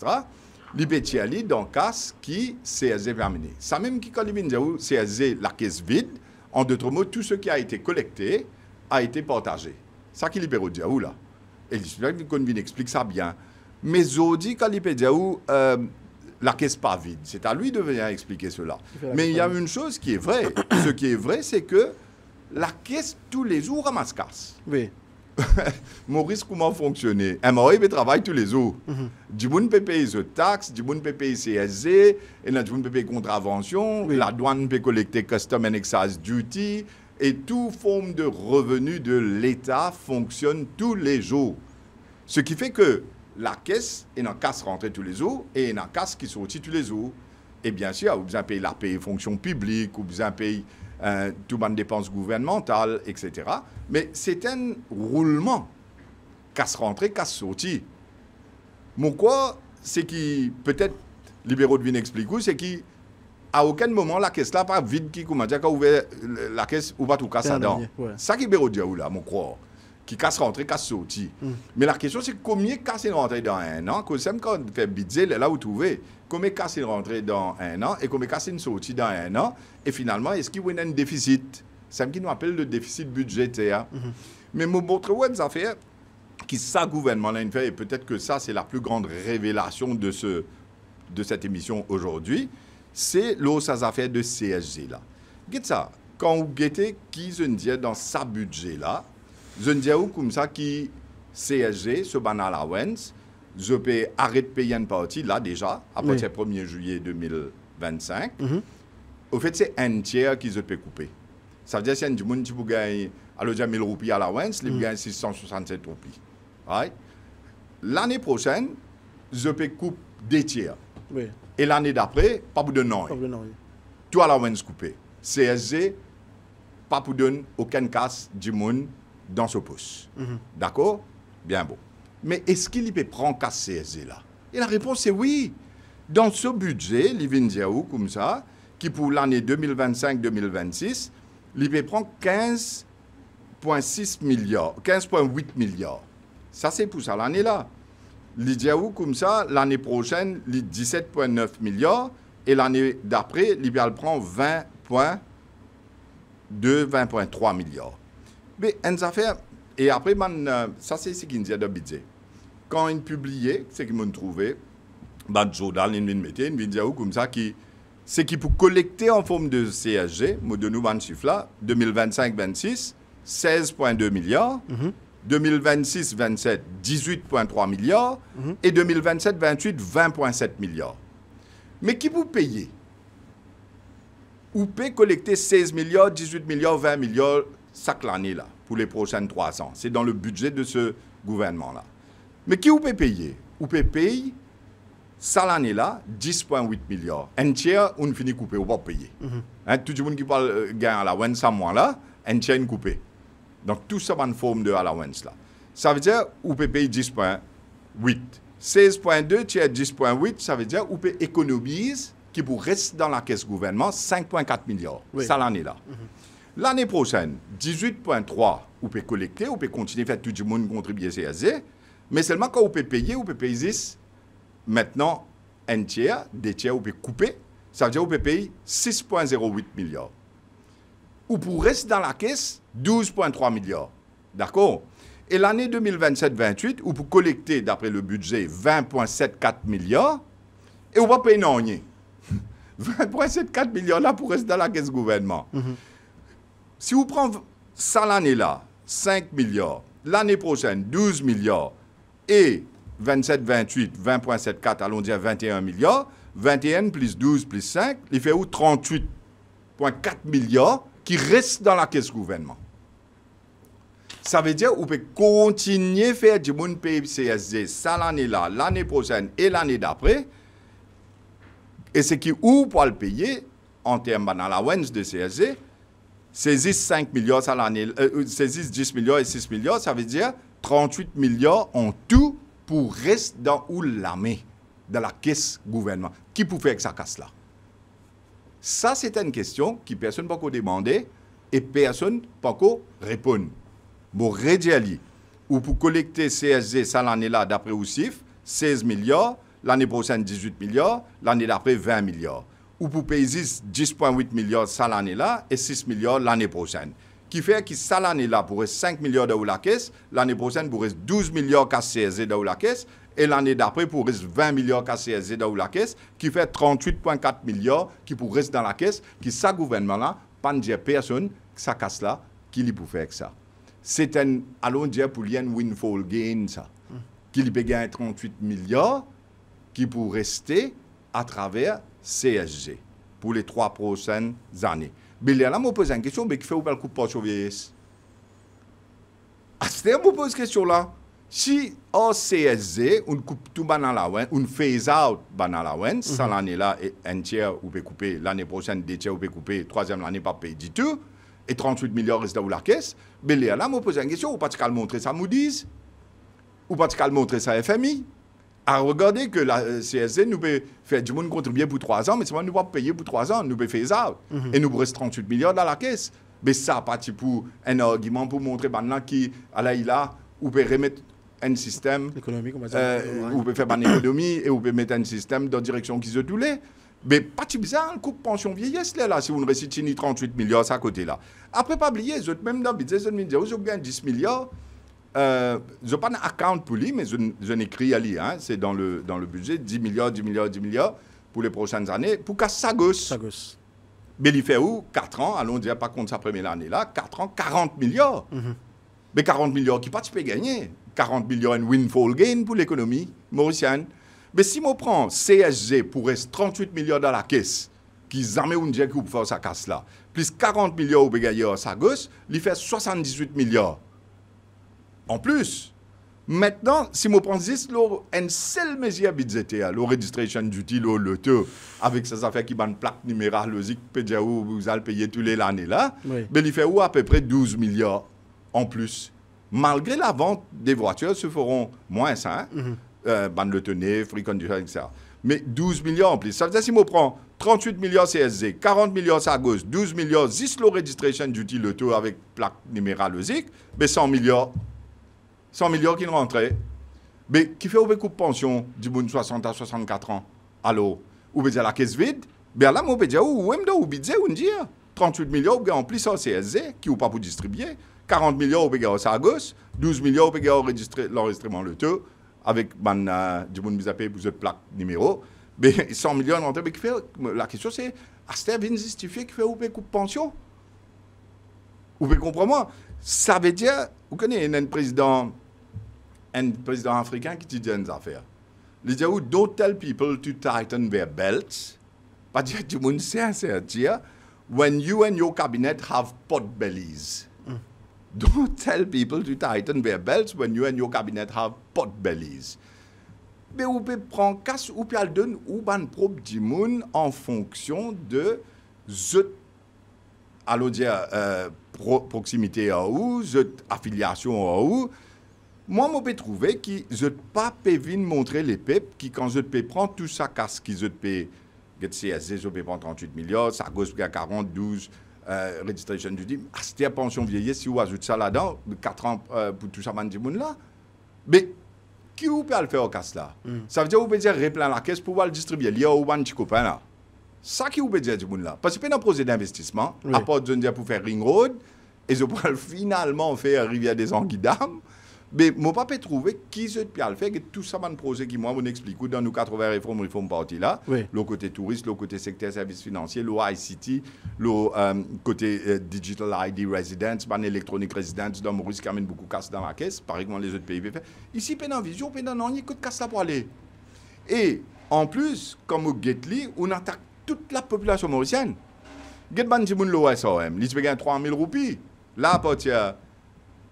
Il paye dans la casse qui s'est amenée. Ça même qui, quand il vient dire CSG, la caisse vide, en d'autres mots, tout ce qui a été collecté a été partagé. Ça qui libère dire où là. Et il explique ça bien. Mais Zodi, quand il peut dire la caisse pas vide, c'est à lui de venir expliquer cela. Mais il y a une chose qui est vraie. Ce qui est vrai, c'est que la caisse, tous les jours, ramasse casse. Oui. Maurice, comment fonctionner? Un mari peut travailler tous les jours. Du monde peut payer les taxes, du monde peut payer CSG, et là, du monde peut payer contravention, la douane peut collecter Custom and Excise Duty. Et toute forme de revenu de l'État fonctionne tous les jours. Ce qui fait que la caisse est une casse rentrée tous les jours et une casse qui sortit tous les jours. Et bien sûr, vous avez payé la paye fonction publique, vous avez payé toutes les dépenses gouvernementales, etc. Mais c'est un roulement. Casse rentrée, casse sortie. Mon quoi, c'est qui, peut-être, libéraux de Vin explique, c'est qui, à aucun moment, la caisse là, pas vide, qui, comment dire, quand ouvert la caisse, ou pas tout casse dedans. Ouais. Ça qui est libéraux de là, mon quoi, qui casse rentrer, casse sortir. Mais la question, c'est combien casse rentrer dans un an, que c'est quand on fait budget, là où vous trouvez, combien casse rentrer dans un an, et combien casse sortir dans un an, et finalement, est-ce qu'il y a un déficit? C'est ce qui nous appelle le déficit budgétaire. Mais mon montre une affaire qui ça gouvernement l'a fait, et peut-être que ça c'est la plus grande révélation de cette émission aujourd'hui, c'est l'autre affaire de CSG là. Qu'est-ce ça? Quand vous guettez qui je dis dans sa budget là, je dis comme ça qui CSG, ce banal allowance, je peux arrêter de payer une partie là déjà après le 1er juillet 2025. Au fait c'est un tiers qui je peux couper. Ça veut dire que si un monde qui gagne alors déjà 1000 roupies à l'avance, il gagne 667 roupies. Right? L'année prochaine, je peux couper des tiers. Oui. Et l'année d'après, pas pour donner. Tout à l'avance coupé. CSG, pas pour donner aucun casse du monde dans ce poste. D'accord? Bien bon. Mais est-ce qu'il peut prendre casse CSG là? Et la réponse est oui. Dans ce budget, il vient dire comme ça, qui pour l'année 2025-2026, il peut prendre 15,6 milliards, 15,8 milliards. Ça, c'est pour ça l'année là. Il comme ça, l'année prochaine, il 17,9 milliards et l'année d'après, il prend 20,2, 20,3 milliards. Mais une affaire, et après, ça c'est ce qu'il dit de budget. Quand il publiait, c'est qu'il m'a trouvé, journal, il m'a dit comme ça, c'est qui pour collecter en forme de CSG, de nous, 2025-26, 16,2 milliards. 2026-27, 18,3 milliards. Et 2027-28, 20,7 milliards. Mais qui vous payez? Vous pouvez collecter 16 milliards, 18 milliards, 20 milliards chaque année là, pour les prochaines 3 ans. C'est dans le budget de ce gouvernement-là. Mais qui vous pouvez payer? Vous pouvez payer, ça l'année là, 10,8 milliards. Un tiers, on finit coupé, on va payer. Tout le monde qui parle gain à la WEN, ça moi là, un tiers coupé. Donc, tout ça, une forme de allowance là. Ça veut dire, vous pouvez payer 10,8. 16,2 tiers 10,8, ça veut dire, vous pouvez économiser, qui vous reste dans la caisse gouvernement, 5,4 milliards. Oui. Ça l'année là. L'année prochaine, 18,3, vous pouvez collecter, vous pouvez continuer à faire tout le monde contribuer à CSG, mais seulement quand vous pouvez payer 10. Maintenant, un tiers, des tiers, vous pouvez couper, ça veut dire, vous pouvez payer 6,08 milliards. Ou pour rester dans la caisse, 12,3 milliards. D'accord? Et l'année 2027-28, ou pour collecter, d'après le budget, 20,74 milliards, et on va payer non rien. 20,74 milliards là pour rester dans la caisse gouvernement. Si vous prenez ça l'année-là, 5 milliards, l'année prochaine, 12 milliards, et 27-28, 20,74, allons dire 21 milliards, 21 plus 12 plus 5, il fait où 38,4 milliards qui restent dans la caisse gouvernement. Ça veut dire qu'on peut continuer à faire du monde PCSD ça l'année-là, l'année prochaine et l'année d'après. Et ce qui ou pour le payer en termes d'allowance de CSD, saisissent 5 milliards ça l'année, saisissent 10 milliards et 6 milliards, ça veut dire 38 milliards en tout pour rester dans où la main, dans la caisse gouvernement. Qui peut faire que ça casse là? Ça, c'est une question que personne ne peut demander et personne ne peut répondre. Bon, rédiali, ou pour collecter CSG ça l'année-là, d'après Oussif, 16 milliards, l'année prochaine 18 milliards, l'année d'après 20 milliards. Ou pour payer 10,8 milliards ça l'année-là et 6 milliards l'année prochaine. Qui fait que ça l'année-là pourrait 5 milliards dans la caisse, l'année prochaine pourrait 12 milliards qu'à CSG dans la caisse, et l'année d'après pourrait 20 milliards qu'à CSG dans la caisse, qui fait 38,4 milliards qui pourrait rester dans la caisse, qui ça gouvernement-là, pas de dire personne, ça casse là, qui lui pour faire que ça. C'est un, allons dire pour lui, un windfall gain, ça. Qui lui peut gagner 38 milliards, qui pour rester à travers CSG, pour les 3 prochaines années. Mais là, je me pose une question, mais qui fait ou pas le coup de porte sur vieillesse? C'est-à-dire, je me pose cette question-là. Si en CSG, on coupe tout dans la WEN, on phase out dans la WEN, ça l'année-là, un tiers, on peut couper, l'année prochaine, 2 tiers, on peut couper, troisième l'année, pas payer du tout, et 38 milliards restent dans la caisse. Mais là, je me pose une question, ou pas de montrer ça Moody's, ou pas de montrer ça FMI, À regarder que la CSC nous peut faire du monde contribuer pour 3 ans, mais c'est pas nous pas payer pour 3 ans, nous peut faire ça. Et nous reste 38 milliards dans la caisse. Mais ça, parti pour un argument pour montrer maintenant qui, à la ILA, ou peut remettre un système économique, on va dire. ou peut faire une économie et ou peut mettre un système dans la direction qui se doulait. Mais pas bizarre, le coup de pension vieillesse, là, si vous ne récitez ni 38 milliards à côté là. Après, pas oublier, même dans le budget, je me dis, vous avez 10 milliards. Je n'ai pas d'account pour lui, mais je n'écris à lui. Hein, c'est dans le budget, 10 milliards, 10 milliards, 10 milliards pour les prochaines années, pour qu'à sa gosse. Mais il fait où 4 ans, allons dire, pas contre sa première année là, 4 ans, 40 milliards. Mais 40 milliards qui pas gagner. 40 milliards en windfall gain pour l'économie mauricienne. Mais si on prend CSG pour rester 38 milliards dans la caisse, qui jamais on dit qu'on peut faire sa casse là, plus 40 milliards au gagner à sa gosse, il fait 78 milliards. En plus, maintenant, si on prend juste une seule mesure budgétaire, le registration duty, le taux, avec ces affaires qui ont une plaque numérologique, où vous allez payer tous les années là, mais il fait où à peu près 12 milliards en plus. Malgré la vente des voitures, se feront moins ça, bande de tenue, free condition, etc. Mais 12 milliards en plus. Ça veut dire si on prend 38 milliards CSG, 40 milliards à gauche, 12 milliards, juste le registration duty, le taux avec plaque numérologique, mais 100 milliards. 100 milliards qui ne rentraient. Mais qui fait beaucoup de pension du monde 60 à 64 ans. Alors, ou bien la caisse vide, bien là, on peut dire, ou même dans le budget, on dit 38 milliards, en plus en CSG, qui ou pas pour distribuer, 40 milliards au Péga à gauche, 12 milliards au Péga l'enregistrement le taux, avec du monde mis à payer pour cette plaque numéro, mais 100 millions rentrés. Mais qui fait, la question c'est, est-ce que c'est justifié qui fait ou beaucoup de pension? Vous pouvez comprendre moi? Ça veut dire, vous connaissez un président africain qui dit des affaires. Il dit, don't tell people to tighten their belts. Pas dire du monde sincère, dire, when you and your cabinet have pot bellies. Don't tell people to tighten their belts when you and your cabinet have pot bellies. Mais vous pouvez prendre casse ou puis donner ou ban propre du monde en fonction de allons dire proximité à où, affiliation à où. Moi, je peux trouver que je ne peux pas montrer les lepep qui, quand je peux prendre tout ça, casse qui je peux, CSG, je peux prendre 38 milliards, ça gosse 40, 12, registration duty, c'était pension vieillesse, si vous ajoutez ça là-dedans, 4 ans pour tout ça, là. Mais, qui vous peut le faire au casse là? Ça veut dire que vous pouvez dire, replan la caisse pour pouvoir le distribuer, il y a un petit copain là. Ça qui vous peut dire du monde là. Parce que c'est pas un projet d'investissement, à part de dire pour faire ring road, et je peux finalement faire Rivière des Anguilles-Dames. Mais mon papa trouvé qui se peut le faire, que tout ça, un projet qui moi, on explique dans nos 80 réformes parties là, le côté touriste, le côté secteur services financiers, le ICT, le côté digital ID residence, ban electronic residence, dans Maurice qui amène beaucoup de casse dans la caisse, par exemple les autres pays. Ici, pendant vision, pendant non, il y a que de casse là pour aller. Et en plus, comme au Getli, on attaque toute la population mauricienne. Getban Timoun l'OSOM, il se gagne 3 000 roupies. Là, à partir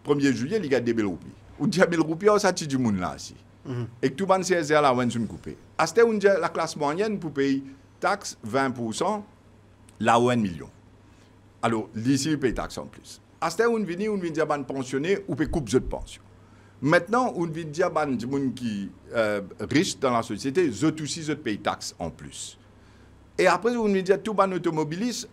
du 1er juillet, il gagne 2 000 roupies. Ou 10 000 roupies, ça tire du monde là aussi. Et que tout le monde CSR là, on est coupé. À ce moment la classe moyenne pour payer taxe 20%, là où 1 million. Alors, ici, il paye taxe en plus. À ce moment on vient dire ban pensionné ou paye coupe de pension. Maintenant, on vient dire ban du monde qui riche dans la société, eux aussi, ils payent taxe en plus. Et après, on me dit tout le automobiliste,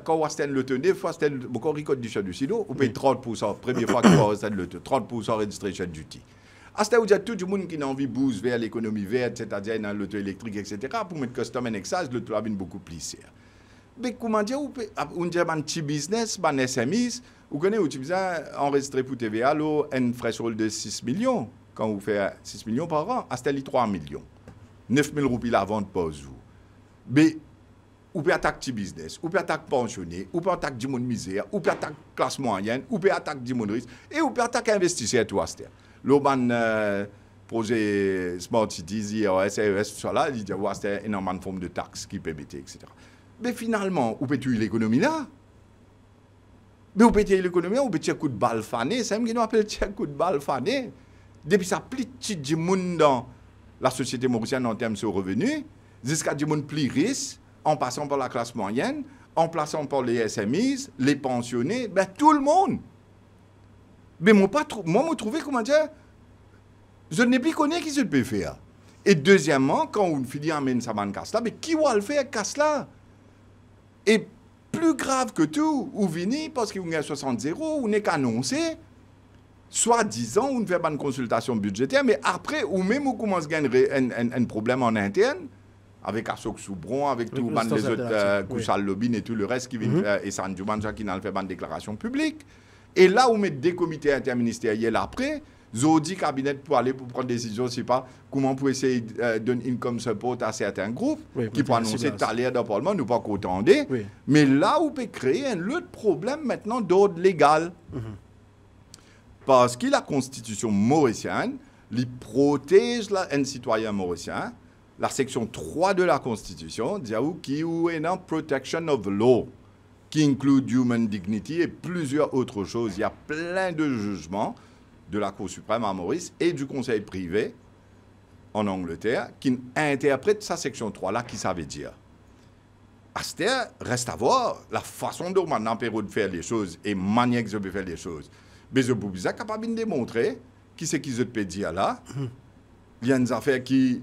quand on a le tenir, il faut beaucoup de conditions du silo, on paye 30%, première fois qu'on a le 30% registration duty. À ce moment-là, tout le monde qui a envie de booster vers l'économie verte, c'est-à-dire dans l'auto électrique, etc., pour mettre custom and excise, le taux est beaucoup plus cher. Mais comment dire, on dit un petit business, un SMEs, vous connaissez, vous avez enregistré pour TVA, un threshold de 6 millions, quand vous faites 6 millions par an, à ce moment-là, 3 millions. 9 000 roupies la vente par jour. Mais ou peut attaquer petit business, ou peut attaquer pensionné, ou peut attaquer du monde misère, ou peut attaquer classe moyenne, ou peut attaquer du monde risque, et ou peut attaquer investisseur tout ça. Le projet Smart Cities, IRS, tout ça là, il dit que c'est énormément de formes de taxes qui permettent, etc. Mais finalement, où peut tuer l'économie là? Mais où peut tuer l'économie, où peut tuer un coup de balle fané, c'est même qui nous appelle un coup de balle fané. Depuis ça, plus petit monde dans la société mauricienne en termes de revenus, jusqu'à du monde plus riche, en passant par la classe moyenne, en passant par les SMEs, les pensionnés, ben tout le monde. Mais moi, je trouve, comment dire, je n'ai plus connu qui se peut faire. Et deuxièmement, quand on finit à mener ça casse là, mais qui va le faire casse là? Et plus grave que tout, ou vini parce qu'il y a 60-0, on n'est qu'annoncé, soit disant, on fait pas une consultation budgétaire, mais après, ou même on commence à gagner un problème en interne, avec Asok Soubron, avec tout les autres Koussal Lobin et tout le reste qui vient faire, et Sanjouman qui n'a fait pas de déclaration publique. Et là, on met des comités interministériels après, Zodi cabinet pour aller pour prendre des décisions, je ne sais pas comment pour essayer de donner income support à certains groupes qui pour annoncer salaire dans le Parlement, nous pas qu'autant. Mais là, on peut créer un autre problème maintenant d'ordre légal. Parce que la Constitution mauricienne, elle protège un citoyen mauricien. La section 3 de la Constitution dit qu'il y a une protection of law qui inclut human dignity et plusieurs autres choses. Il y a plein de jugements de la Cour suprême à Maurice et du Conseil privé en Angleterre qui interprètent sa section 3 là, qui ça veut dire. Aster reste à voir la façon dont maintenant Perrault de faire les choses et manière que je peux faire les choses. Mais je suis capable de démontrer qui c'est qui je peux dire là. Il y a des affaires qui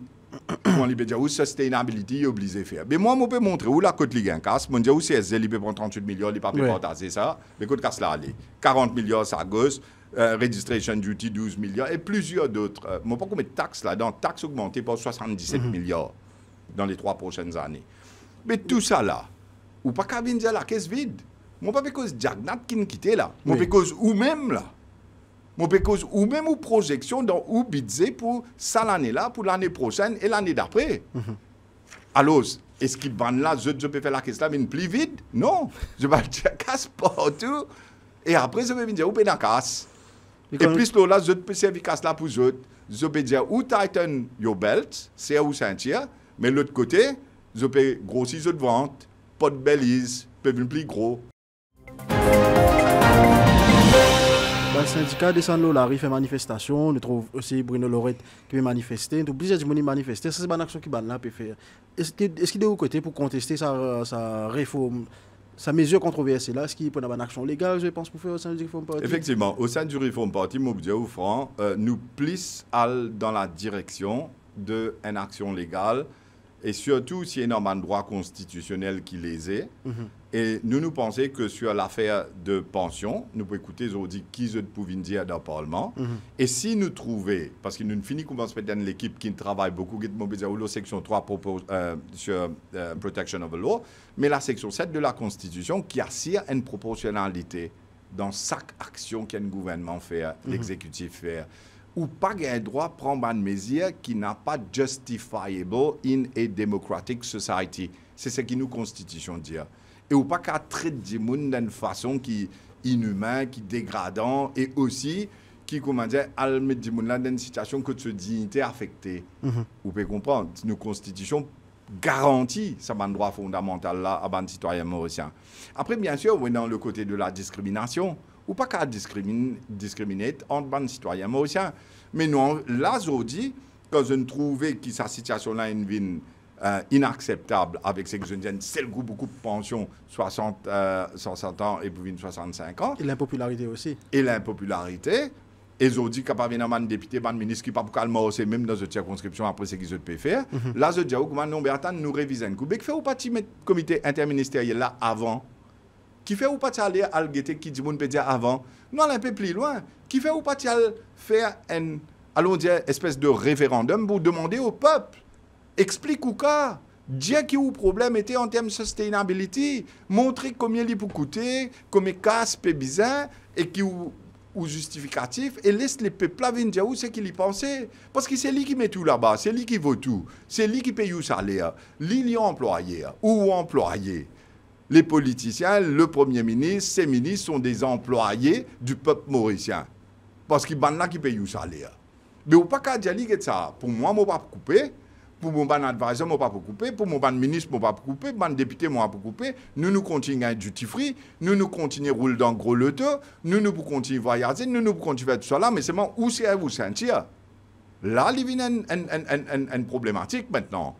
on peut dire où sustainability est obligé de faire. Mais moi, je peux montrer où la côte ligue en casse. Je dis où CSL, il peut prendre 38 millions, il ne peut pas partager ça. Mais côte casse là, allez. 40 millions, ça gosse. Registration duty, 12 milliards. Et plusieurs d'autres. Je ne sais pas combien de taxes là-dedans. Taxes augmentées par 77 milliards dans les 3 prochaines années. Mais tout ça là, ou pas qu'à venir la caisse vide. Je ne peux pas cause Jagnat qui nous quitte là. Je peux cause ou même là. Je peux cause ou même ou projection dans ou budget pour ça l'année là, pour l'année prochaine et l'année d'après. Alors, est-ce qu'il va là, je peux faire la caisse là, mais une plus vide? Non. Je vais dire casse partout. Et après, je vais dire, où peut la casse? Et plus là, je peux servir casse là pour eux. Je peux dire, où tighten your belt, c'est où ceinture, mais l'autre côté, je peux grossir de vente, pas de belize, peut venir plus gros. Le syndicat descend là, il fait manifestation. Nous trouvons aussi Bruno Lorette qui veut manifester. Nous obligés de manifester. Ça, c'est une action qui peut faire. Est-ce qu'il est de côté pour contester sa réforme, sa mesure controversée là? Est-ce qu'il peut avoir une action légale, je pense, pour faire au sein du Reform Party? Effectivement, au sein du Reform Party, nous plissons dans la direction d'une action légale. Et surtout, s'il y a un droit constitutionnel qui les est. Et nous pensons que sur l'affaire de pension, nous pouvons écouter aujourd'hui qui je pouvons dire dans le Parlement. Et si nous trouvons, parce que nous finissons comme dans l'équipe qui travaille beaucoup, qui est la section 3 sur Protection of the Law, mais la section 7 de la Constitution qui assure une proportionnalité dans chaque action qu'un gouvernement fait, l'exécutif fait. Ou pas un droit de prendre une mesure qui n'a pas justifiable in a democratic society. C'est ce que nous Constitution dit. Et ou pas qu'à traiter les gens d'une façon qui est inhumaine, qui est dégradante, et aussi qui, comment dire, met les gens dans une situation que de dignité affectée. Vous pouvez comprendre, nos Constitution garantit ce droit fondamental là à un citoyen mauricien. Après, bien sûr, on est dans le côté de la discrimination. Ou pas qu'à discriminer entre les citoyens mauriciens. Mais non, là, aujourd'hui, quand je trouvais que sa situation-là est inacceptable avec ce que je dis, c'est le groupe beaucoup de pensions, 60 ans et puis 65 ans. Et l'impopularité aussi. Et l'impopularité. Et aujourd'hui, quand il y a un député, un ministre qui ne peut pas calmer, c'est même dans une circonscription après ce qu'ils peuvent faire. Là, je dis, non, mais attends, nous révisons. Mais fait ou pas le comité interministériel là avant? Qui fait ou pas aller à l'Algueté qui dit mon peut dire avant? Non, un peu plus loin. Qui fait ou pas faire un, allons dire, espèce de référendum pour demander au peuple, explique ou quoi, dire qui le problème était en termes de sustainability, montrer combien il peut coûter, combien casse peut bizarre et qui ou justificatif et laisse les peuples venir dire où c'est qu'il y pensait. Parce que c'est lui qui met tout là-bas, c'est lui qui vaut tout, c'est lui qui paye le salaire, lui employé ou employé. Les politiciens, le Premier ministre, ces ministres sont des employés du peuple mauricien. Parce qu'ils sont là qui payent le salaire. Mais on ne peut pas dire ça. Pour moi, je ne peux pas couper. Pour mon advisor, je ne peux pas couper. Pour mon ministre, je ne peux pas couper. Pour mon député, je ne peux pas couper. Nous continuons à être duty free. Nous continuons à rouler dans le gros loto. Nous continuons à voyager. Nous continuons à faire tout ça là. Mais c'est où c'est à vous sentir. Là, il y a une problématique maintenant.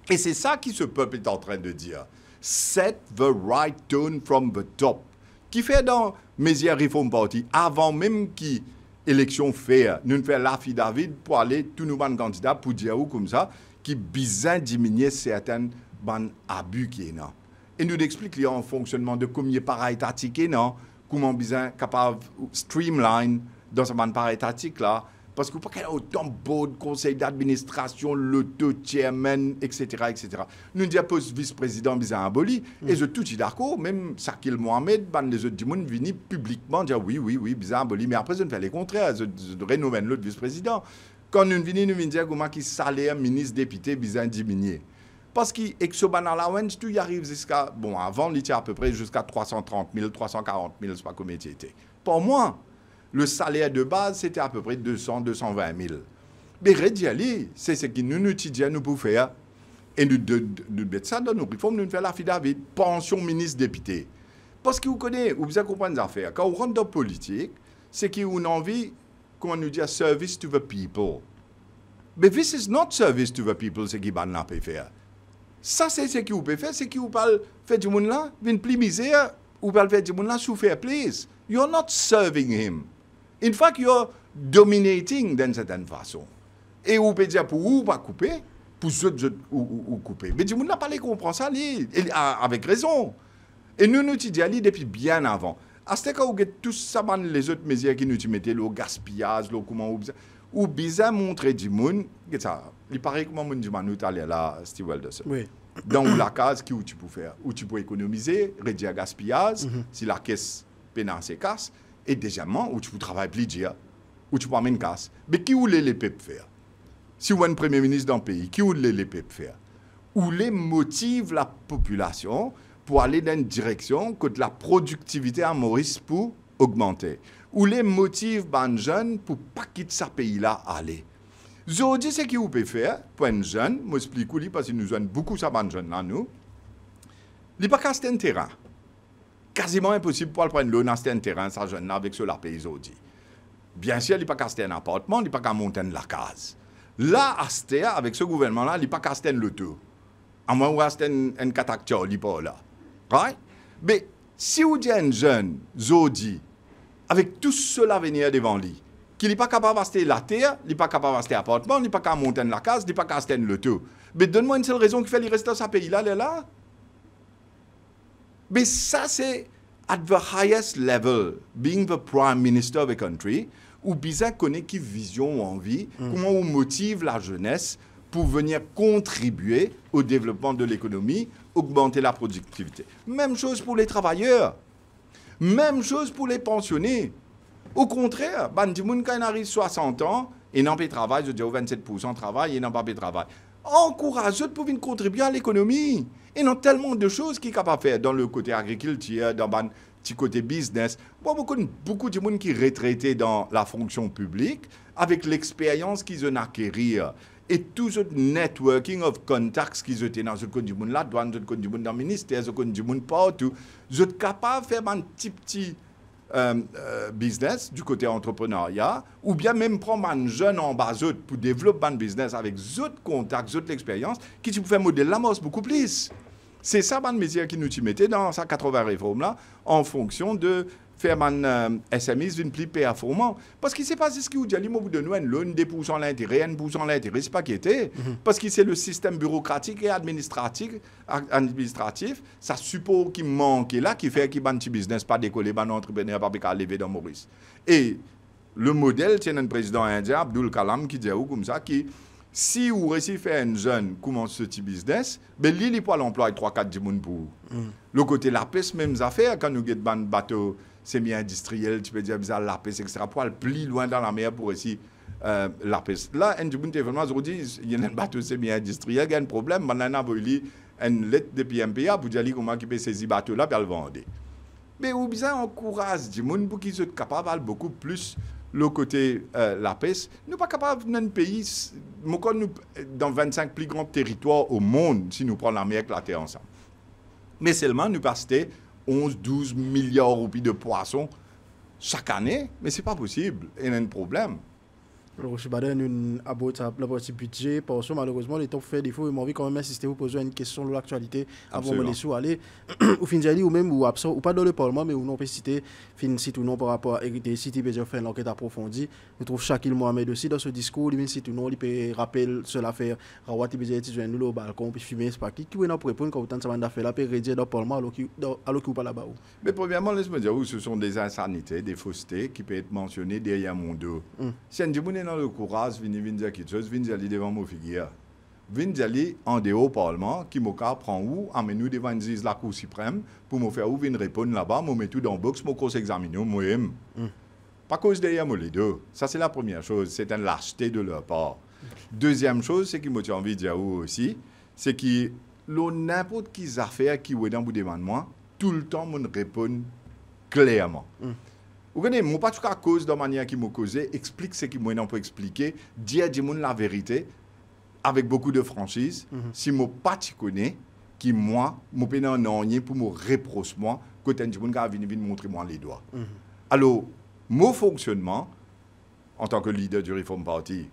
Et c'est ça que ce peuple est en train de dire. Set the right tone from the top. Qui fait dans Mesure Reform Party, avant même qu'il élection fair. Nous faisons l'affidavit pour aller, tous nos candidats, pour dire ou comme ça, qui besoin diminuer certains abus qui est là. Et nous expliquons en fonctionnement de combien par étatique est là, comment besoin capable streamline dans ce par étatique là. Parce que pas qu'il y a autant de board, conseil d'administration, l'auto-chairman, etc., etc. Nous disons que le vice-président besoin aboli. Et je suis d'accord, même Sakil Mohamed, les autres gens viennent publiquement dire oui, besoin aboli. Mais après, je ne fais les contraires. Je rénomme l'autre vice-président. Quand nous venons dire comment qui salaire ministre député besoin diminuer. Parce qu'avec ce ban allowance, tout y arrive jusqu'à, bon, avant, il était à peu près jusqu'à 330 000, 340 000, c'est pas combien c'était. Pour moi, le salaire de base, c'était à peu près 200, 220 000. Mais rédiali, c'est ce que nous étudions nous pour faire. Et nous mettons ça dans nos réformes, nous faisons l'affidavit, pension ministre-député. Parce que vous connaissez, vous avez compris les affaires. Quand on rentre dans la politique, c'est qu'on a envie, comment nous dire, service to the people. Mais this is not service to the people, c'est ce qui va faire. Ça, c'est ce que vous pouvez faire, c'est que vous parlez, faites du monde là, vient plus misère, vous parlez faire du monde là, souffrir plus. You're not serving him. In fact, you're dominating d'une certaine façon. Et vous pouvez dire pour vous, pas couper, pour ceux ou couper. Mais du monde n'a pas les comprendre ça, avec raison. Et nous disons depuis bien avant. À ce moment où tout ça, les autres mesures qui nous mettaient, le gaspillage, le comment ou bizarre montrer du monde, il paraît que mon du nous allé là, Steve Welderson. Oui. Dans la case où tu peux faire, où tu peux économiser, réduire le gaspillage, si la caisse pénale se casse, et deuxièmement, où tu peux travailler plus dur, où tu peux amener une casse. Mais qui ou les lepep faire? Si vous êtes un premier ministre d'un pays, qui ou les lepep faire? Où les motive la population pour aller dans une direction que la productivité à Maurice pour augmenter. Ou les motive les jeunes pour ne pas quitter ce pays-là aller. Je dis ce que vous pouvez faire pour un jeune, je m'explique parce que nous avons beaucoup de jeunes là, nous. Il n'y a pas qu'à un terrain. Quasiment impossible pour prendre l'eau dans un terrain, ça jeune là, avec cela pays aujourd'hui. Bien sûr, il n'y a pas qu'à un appartement, il n'y a pas qu'à monter la case. Là, à ce terrain, avec ce gouvernement-là, il n'y a pas qu'à un le tout. À moins où c'est un catactype, il n'y a pas là. Right? Mais si vous dites un jeune, aujourd'hui, avec tout cela venir devant lui, qu'il n'est pas capable d'acheter la terre, il n'est pas capable d'acheter l'appartement, il n'est pas capable de monter la case, il n'est pas capable d'acheter le tout. Mais donne-moi une seule raison qui fait qu'il reste dans ce pays-là, là. Mais ça, c'est at the highest level, being the prime minister of a country, où bizarre connaît qui vision ou envie, comment on motive la jeunesse pour venir contribuer au développement de l'économie, augmenter la productivité. Même chose pour les travailleurs. Même chose pour les pensionnés. Au contraire, quand il arrive 60 ans, il n'a pas de travail, je dis 27% de travail, il n'a pas de travail. Encourage-eux pour venir contribuer à l'économie. Il y a tellement de choses qu'ils sont capables de faire dans le côté agriculture, dans le petit côté business. Beaucoup de gens qui sont retraités dans la fonction publique avec l'expérience qu'ils ont acquis. Et tout ce networking of contacts qu'ils ont dans ce côté du monde là, dans ce côté du monde dans le ministère, ce côté du monde partout, ils sont capables de faire un petit business du côté entrepreneuriat, ou bien même prendre un jeune en bas pour développer un business avec d'autres contacts, d'autres expériences, qui tu peux faire modèle la mort beaucoup plus. C'est ça, le métier qui nous mettait dans sa 80 réformes là, en fonction de faire un SMIs une plus performant. Parce qu'il ne s'est pas ce qu'il dit, au bout de nous, un loan, 2% l'intérêt, 1% l'intérêt, c'est pas qui était. Parce que c'est le système bureaucratique et administratif, ça suppose qu'il manque là, qui fait qu'il y a un petit business, pas décoller, un entrepreneur, pas lever dans Maurice. Et le modèle, c'est un président indien, Abdul Kalam, qui dit comme ça, qui si vous réussissez à faire un jeune commence ce petit business, ben lui, il peut l'employer 3-4 personnes pour vous. Le côté la pêche, même affaire, quand nous avons un bateau semi-industriel, tu peux dire bizarre la pêche, etc., pour aller plus loin dans la mer pour réussir la pêche. Là, un jour, aujourd'hui, il y a un bateau semi-industriel, il y a un problème, maintenant, il y a une lettre de PMPA pour dire comment il peut saisir ce bateau-là et le vendre. Mais vous bien encourage du monde pour qu'ils soient capables de beaucoup plus le côté la pêche. Nous ne sommes pas capables d'un pays, dans 25 plus grands territoires au monde, si nous prenons l'Amérique et la Terre ensemble. Mais seulement, nous passons 11-12 milliards de poissons chaque année, mais ce n'est pas possible. Il y a un problème. Roshi Bhadain, une aborde la partie budget, parce que malheureusement, les temps fait défaut. Et moi, envie quand même insister, vous poser une question sur l'actualité avant de laisser aller. Ou fin ou même ou absent, ou pas dans le Parlement, mais où non peut citer, fin site ou non par rapport à hérité, si tu peux faire l'enquête approfondie. Nous trouvons Shakil Mohamed aussi dans ce discours, il cite ou non, il peut rappeler sur l'affaire, Rawati peut étudier nous au balcon, puis fumer, c'est pas qui est là pour répondre quand autant de affaires là, peut rédiger dans le Parlement alors qu'il ou pas là-bas. Mais premièrement, laisse-moi dire où ce sont des insanités, des faussetés qui peuvent être mentionnées derrière mon dos. Si on est dans le courage, vini dire quelque chose, vini aller devant mon figure. Vini aller en dehors du Parlement, qui m'a prend où, amène-nous devant la Cour suprême, pour me faire où, vini répondre là-bas, me mettre tout dans le box, me cause examiner, moi-même. Pas cause derrière moi les deux. Ça, c'est la première chose. C'est une lâcheté de leur part. Deuxième chose, c'est qu'il m'a envie de dire aussi, c'est que n'importe qui affaires qui est dans le demandement, tout le temps, me répond clairement. Vous connaissez, moi, pas tout cas cause de la manière qui m'a causé, explique ce qui m'a pas expliqué, dire la vérité avec beaucoup de franchise. Si moi pas tu connais, qui moi, je peux en rien pour me reprocher moi, quand un monde qui vient montrer moi les doigts. Alors, mon fonctionnement, en tant que leader du Reform Party,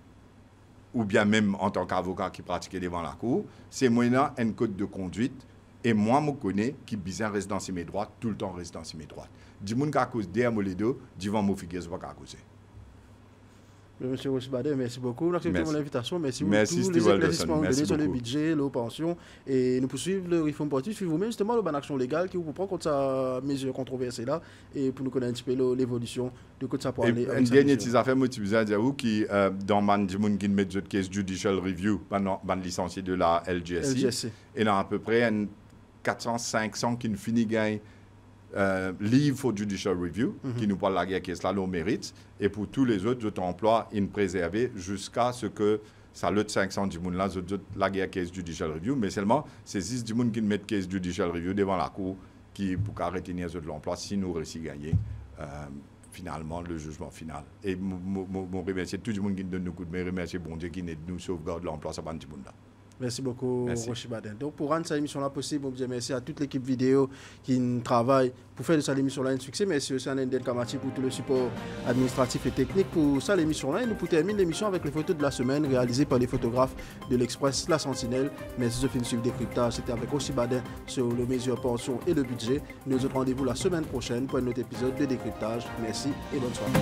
ou bien même en tant qu'avocat qui pratique devant la cour, c'est moi un code de conduite. Et moi, je connais qui bizarre reste dans mes droites, tout le temps reste dans mes droites. Du monde qui a cause derrière moi les deux, devant mon figure, je ne vais pas causer. Monsieur Roshi Bhadain, merci beaucoup. Merci pour l'invitation. Merci pour tous les éclaircissements donnés sur le budget, les pensions. Et nous poursuivons le Reform Party. Suivez-vous même justement la action légale qui vous prend contre sa mesure controversée là et pour nous connaître un petit peu l'évolution de quoi ça peut aller. Une dernière petite affaire, moi, tu veux dire qui, dans le monde qui met de case judicial review, ban licencié de la LGSC. Et là, à peu près 400-500 qui finit gagne. Leave for judicial review, qui nous parle de la guerre qui est là, l'on mérite, et pour tous les autres emplois, ils préservés jusqu'à ce que ça l'autre 500 du monde là, la guerre qui est judicial review, mais seulement c'est 6 du monde qui mettent case judicial review devant la cour qui pour retenir l'emploi si nous réussissons à gagner finalement le jugement final. Et je remercie tout le monde qui nous donne nos coups de main, remercie bon Dieu qui nous sauvegarde l'emploi, ça va du monde là. Merci beaucoup, Roshi Bhadain. Donc, pour rendre cette émission-là possible, on vous remercie à toute l'équipe vidéo qui travaille pour faire de cette émission-là un succès. Merci aussi à Ndel Kamati pour tout le support administratif et technique pour cette émission-là. Et nous pour terminer l'émission avec les photos de la semaine réalisées par les photographes de l'Express La Sentinelle. Merci de finir Décryptage. C'était avec Roshi Bhadain sur le mesure, pension et le budget. Nous autres rendez-vous la semaine prochaine pour un autre épisode de Décryptage. Merci et bonne soirée.